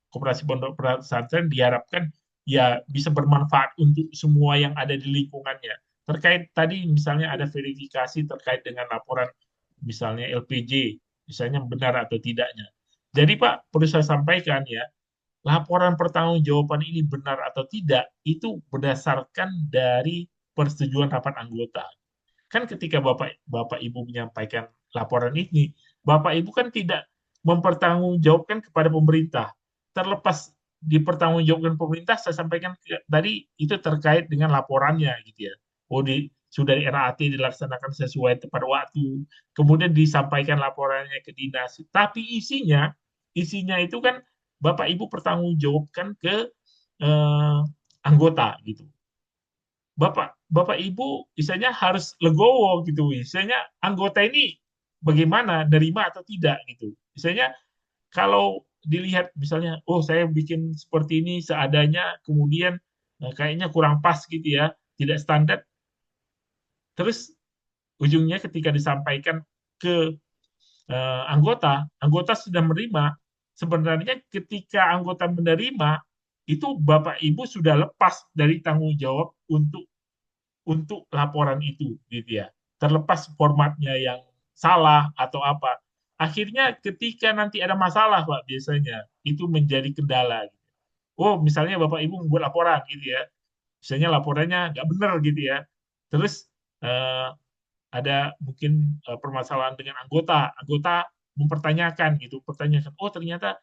koperasi pondok pesantren diharapkan ya bisa bermanfaat untuk semua yang ada di lingkungannya terkait tadi misalnya ada verifikasi terkait dengan laporan misalnya LPJ, misalnya benar atau tidaknya. Jadi Pak, perlu saya sampaikan ya, laporan pertanggungjawaban ini benar atau tidak itu berdasarkan dari persetujuan rapat anggota. Kan ketika Bapak Ibu menyampaikan laporan ini, Bapak Ibu kan tidak mempertanggungjawabkan kepada pemerintah. Terlepas dipertanggungjawabkan pemerintah, saya sampaikan tadi itu terkait dengan laporannya gitu ya. Oh, sudah RAT dilaksanakan sesuai tepat waktu, kemudian disampaikan laporannya ke dinas. Tapi isinya itu kan Bapak Ibu pertanggungjawabkan ke anggota gitu. Bapak Ibu misalnya harus legowo gitu, misalnya anggota ini bagaimana, nerima atau tidak gitu. Misalnya kalau dilihat misalnya, oh saya bikin seperti ini seadanya, kemudian kayaknya kurang pas gitu ya, tidak standar. Terus ujungnya ketika disampaikan ke anggota sudah menerima. Sebenarnya ketika anggota menerima, itu Bapak Ibu sudah lepas dari tanggung jawab untuk laporan itu gitu ya, terlepas formatnya yang salah atau apa, akhirnya ketika nanti ada masalah Pak, biasanya itu menjadi kendala gitu. Oh misalnya Bapak Ibu membuat laporan gitu ya, misalnya laporannya nggak benar gitu ya, terus eh, ada mungkin permasalahan dengan anggota mempertanyakan gitu, pertanyakan, oh ternyata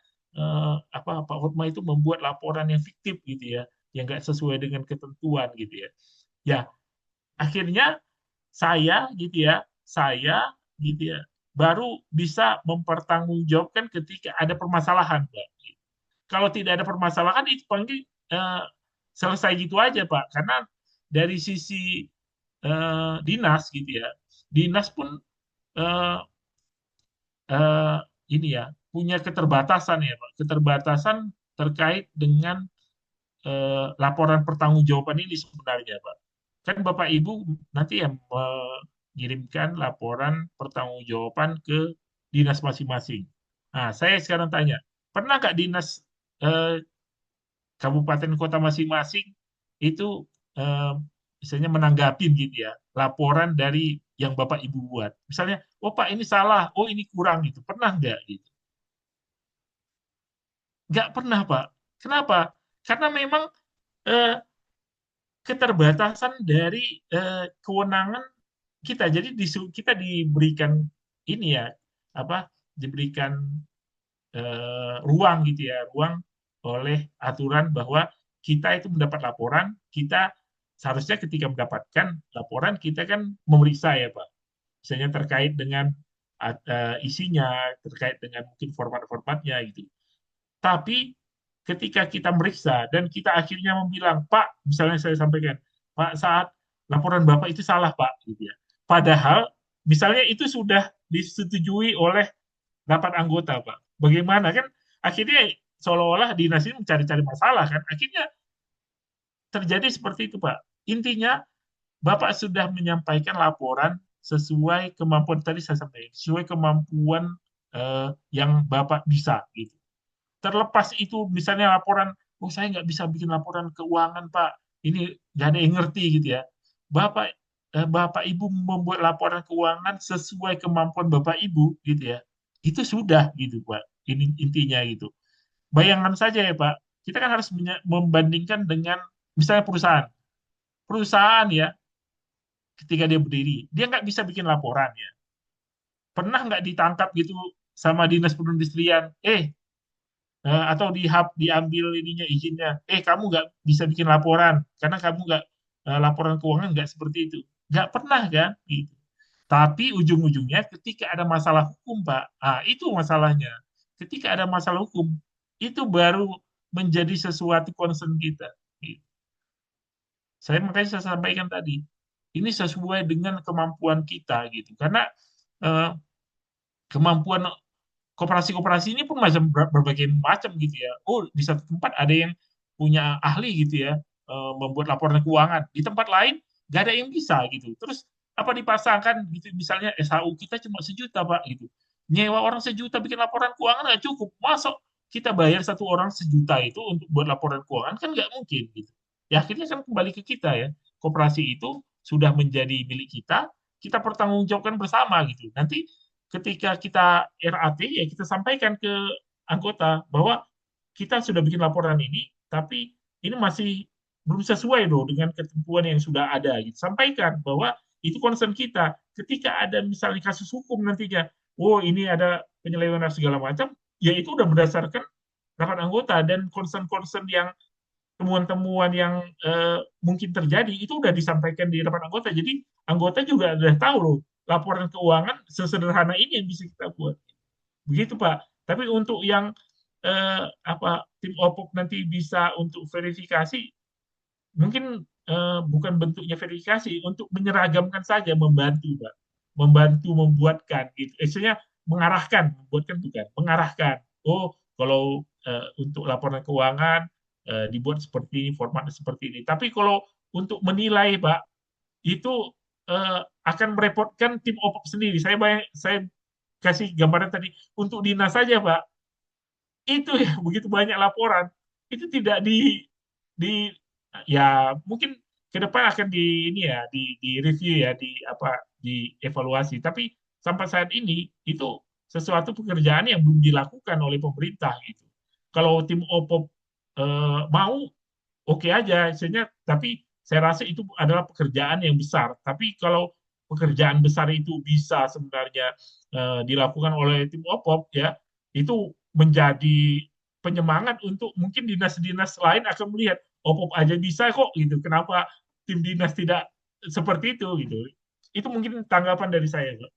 apa Pak Hotma itu membuat laporan yang fiktif gitu ya, yang nggak sesuai dengan ketentuan gitu ya. Ya, akhirnya saya gitu ya baru bisa mempertanggungjawabkan ketika ada permasalahan Pak. Kalau tidak ada permasalahan itu panggil selesai gitu aja Pak, karena dari sisi dinas gitu ya, dinas pun eh, eh, ini ya punya keterbatasan ya Pak, keterbatasan terkait dengan laporan pertanggungjawaban ini sebenarnya Pak. Kan Bapak Ibu nanti yang mengirimkan laporan pertanggungjawaban ke dinas masing-masing. Nah, saya sekarang tanya, pernah nggak dinas eh, kabupaten kota masing-masing itu eh, misalnya menanggapin gitu ya laporan dari yang Bapak Ibu buat? Misalnya, oh Pak ini salah, oh ini kurang gitu. Pernah nggak gitu? Nggak pernah Pak. Kenapa? Karena memang eh, keterbatasan dari kewenangan kita. Jadi kita diberikan ini ya, apa? Diberikan ruang gitu ya, ruang oleh aturan bahwa kita itu mendapat laporan, kita seharusnya ketika mendapatkan laporan kita kan memeriksa ya Pak. Misalnya terkait dengan isinya, terkait dengan mungkin format-formatnya gitu. Tapi ketika kita meriksa dan kita akhirnya membilang, Pak, misalnya saya sampaikan, Pak, saat laporan Bapak itu salah, Pak, gitu ya. Padahal misalnya itu sudah disetujui oleh rapat anggota, Pak. Bagaimana kan akhirnya seolah-olah dinas ini mencari-cari masalah kan. Akhirnya terjadi seperti itu, Pak. Intinya Bapak sudah menyampaikan laporan sesuai kemampuan tadi saya sampaikan, sesuai kemampuan yang Bapak bisa gitu. Terlepas itu misalnya laporan, oh saya nggak bisa bikin laporan keuangan Pak, ini nggak ada yang ngerti gitu ya. Bapak Ibu membuat laporan keuangan sesuai kemampuan Bapak Ibu gitu ya, itu sudah gitu Pak. Ini intinya gitu. Bayangkan saja ya Pak, kita kan harus membandingkan dengan misalnya perusahaan ya, ketika dia berdiri, dia nggak bisa bikin laporan ya. Pernah nggak ditangkap gitu sama dinas perindustrian? Atau diambil ininya izinnya, kamu nggak bisa bikin laporan karena kamu nggak laporan keuangan nggak seperti itu, nggak pernah kan gitu. Tapi ujung-ujungnya ketika ada masalah hukum Pak, itu masalahnya. Ketika ada masalah hukum itu baru menjadi sesuatu concern kita gitu. Makanya saya sampaikan tadi, ini sesuai dengan kemampuan kita gitu, karena eh, kemampuan koperasi-koperasi ini pun macam berbagai macam gitu ya. Oh, di satu tempat ada yang punya ahli gitu ya, membuat laporan keuangan. Di tempat lain nggak ada yang bisa gitu. Terus apa dipasangkan gitu, misalnya SHU kita cuma 1 juta Pak gitu. Nyewa orang 1 juta bikin laporan keuangan nggak cukup. Masuk kita bayar 1 orang 1 juta itu untuk buat laporan keuangan kan nggak mungkin gitu. Ya akhirnya kan kembali ke kita ya. Koperasi itu sudah menjadi milik kita pertanggungjawabkan bersama gitu. Nanti ketika kita RAT ya kita sampaikan ke anggota bahwa kita sudah bikin laporan ini, tapi ini masih belum sesuai loh dengan ketentuan yang sudah ada. Gitu. Sampaikan bahwa itu concern kita. Ketika ada misalnya kasus hukum nantinya, oh ini ada penyelewengan segala macam, ya itu udah berdasarkan rapat anggota dan concern-concern yang temuan-temuan yang mungkin terjadi itu udah disampaikan di rapat anggota. Jadi anggota juga udah tahu loh laporan keuangan sesederhana ini yang bisa kita buat. Begitu Pak. Tapi untuk yang tim OPOP nanti bisa untuk verifikasi, mungkin bukan bentuknya verifikasi, untuk menyeragamkan saja, membantu Pak. Membantu membuatkan gitu. Istilahnya mengarahkan, membuatkan bukan, mengarahkan. Oh, kalau untuk laporan keuangan dibuat seperti ini, formatnya seperti ini. Tapi kalau untuk menilai Pak, itu akan merepotkan tim OPOP sendiri. Saya kasih gambaran tadi untuk dinas saja Pak, itu ya begitu banyak laporan, itu tidak di ya mungkin ke depan akan di ini ya di review ya di evaluasi. Tapi sampai saat ini itu sesuatu pekerjaan yang belum dilakukan oleh pemerintah gitu. Kalau tim OPOP mau oke aja, sebenarnya, tapi saya rasa itu adalah pekerjaan yang besar. Tapi kalau pekerjaan besar itu bisa sebenarnya dilakukan oleh tim OPOP ya, itu menjadi penyemangat untuk mungkin dinas-dinas lain akan melihat OPOP aja bisa kok gitu. Kenapa tim dinas tidak seperti itu gitu. Itu mungkin tanggapan dari saya, Pak.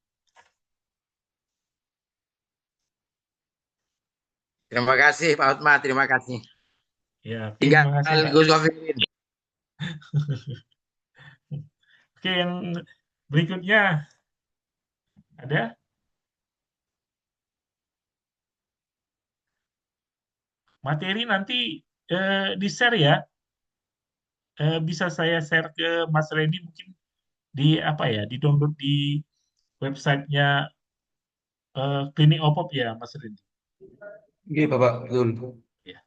Terima kasih Pak Hotma, terima kasih. Ya, Tinggal terima kasih, Pak. Gus Wafirin. Oke, yang berikutnya ada? Materi nanti di-share ya. Bisa saya share ke Mas Randy mungkin di apa ya, di-download di websitenya Klinik OPOP ya, Mas Randy. Iya, Bapak, betul. Ya.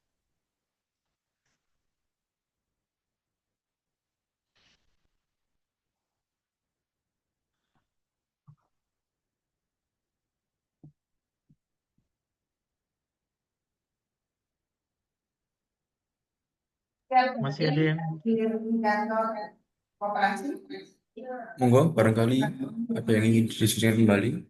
Masih ada yang Monggo, barangkali ada yang ingin didiskusikan kembali.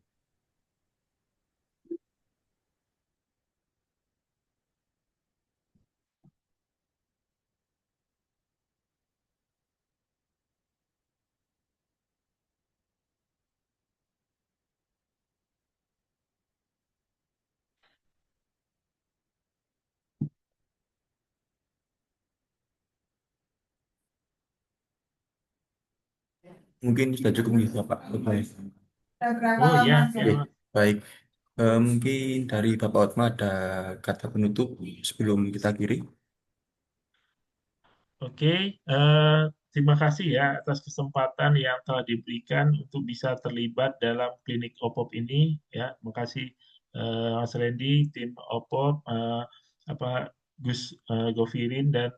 Mungkin sudah cukup gitu, Pak. Baik. Oh ya, Oke, baik. Mungkin dari Bapak Otma ada kata penutup sebelum kita akhiri. Oke, terima kasih ya atas kesempatan yang telah diberikan untuk bisa terlibat dalam klinik OPOP ini. Ya, terima kasih Mas Randy, tim OPOP, Gus Govirin dan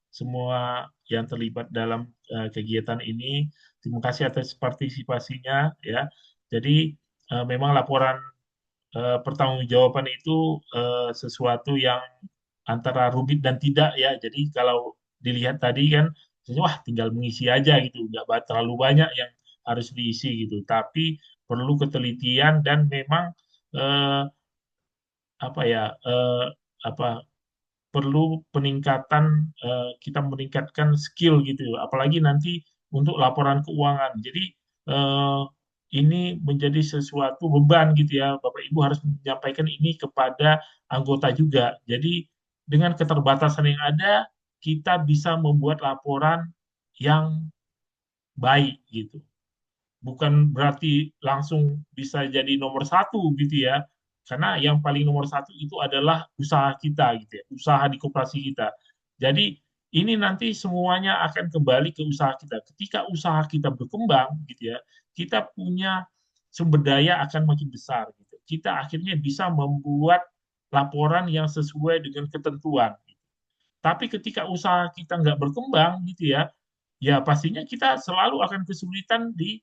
semua yang terlibat dalam kegiatan ini. Terima kasih atas partisipasinya. Ya, jadi memang laporan pertanggungjawaban itu sesuatu yang antara rumit dan tidak ya. Jadi kalau dilihat tadi kan, wah tinggal mengisi aja gitu, nggak terlalu banyak yang harus diisi gitu. Tapi perlu ketelitian dan memang eh, apa ya apa perlu peningkatan kita meningkatkan skill gitu. Apalagi nanti untuk laporan keuangan. Jadi eh, ini menjadi sesuatu beban gitu ya. Bapak Ibu harus menyampaikan ini kepada anggota juga. Jadi dengan keterbatasan yang ada, kita bisa membuat laporan yang baik gitu. Bukan berarti langsung bisa jadi nomor satu gitu ya. Karena yang paling nomor satu itu adalah usaha kita gitu ya, usaha di koperasi kita. Jadi ini nanti semuanya akan kembali ke usaha kita. Ketika usaha kita berkembang gitu ya, kita punya sumber daya akan makin besar gitu. Kita akhirnya bisa membuat laporan yang sesuai dengan ketentuan. Tapi ketika usaha kita nggak berkembang gitu ya, ya pastinya kita selalu akan kesulitan di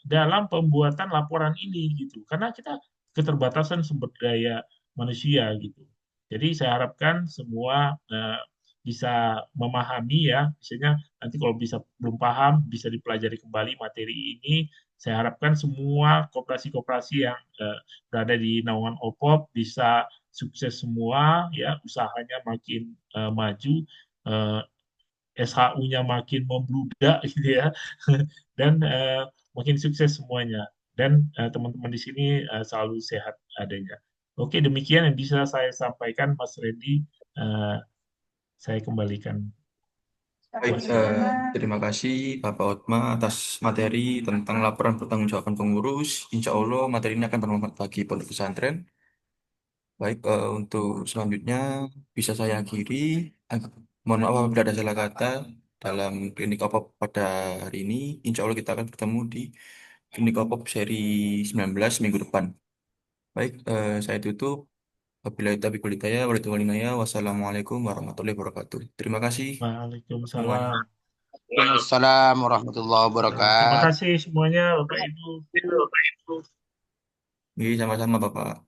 dalam pembuatan laporan ini gitu, karena kita keterbatasan sumber daya manusia gitu. Jadi saya harapkan semua bisa memahami ya, misalnya nanti kalau belum paham bisa dipelajari kembali materi ini. Saya harapkan semua koperasi-koperasi yang berada di naungan OPOP bisa sukses semua ya, usahanya makin maju, eh, SHU-nya makin membludak gitu ya, dan makin sukses semuanya. Dan teman-teman di sini selalu sehat adanya. Oke, demikian yang bisa saya sampaikan, Mas Randy. Eh, saya kembalikan. Baik, terima kasih Bapak Otma atas materi tentang laporan pertanggungjawaban pengurus. Insya Allah materi ini akan bermanfaat bagi pondok pesantren. Baik, untuk selanjutnya bisa saya akhiri. Mohon maaf apabila ada salah kata dalam klinik OPOP pada hari ini. Insya Allah kita akan bertemu di klinik OPOP seri 19 minggu depan. Baik, saya tutup. Wabillahi taufiq wal hidayah. Wassalamualaikum warahmatullahi wabarakatuh. Terima kasih semuanya. Waalaikumsalam. Waalaikumsalam warahmatullahi Ya, terima wabarakatuh. kasih semuanya, Bapak Ibu. Ini sama-sama Bapak.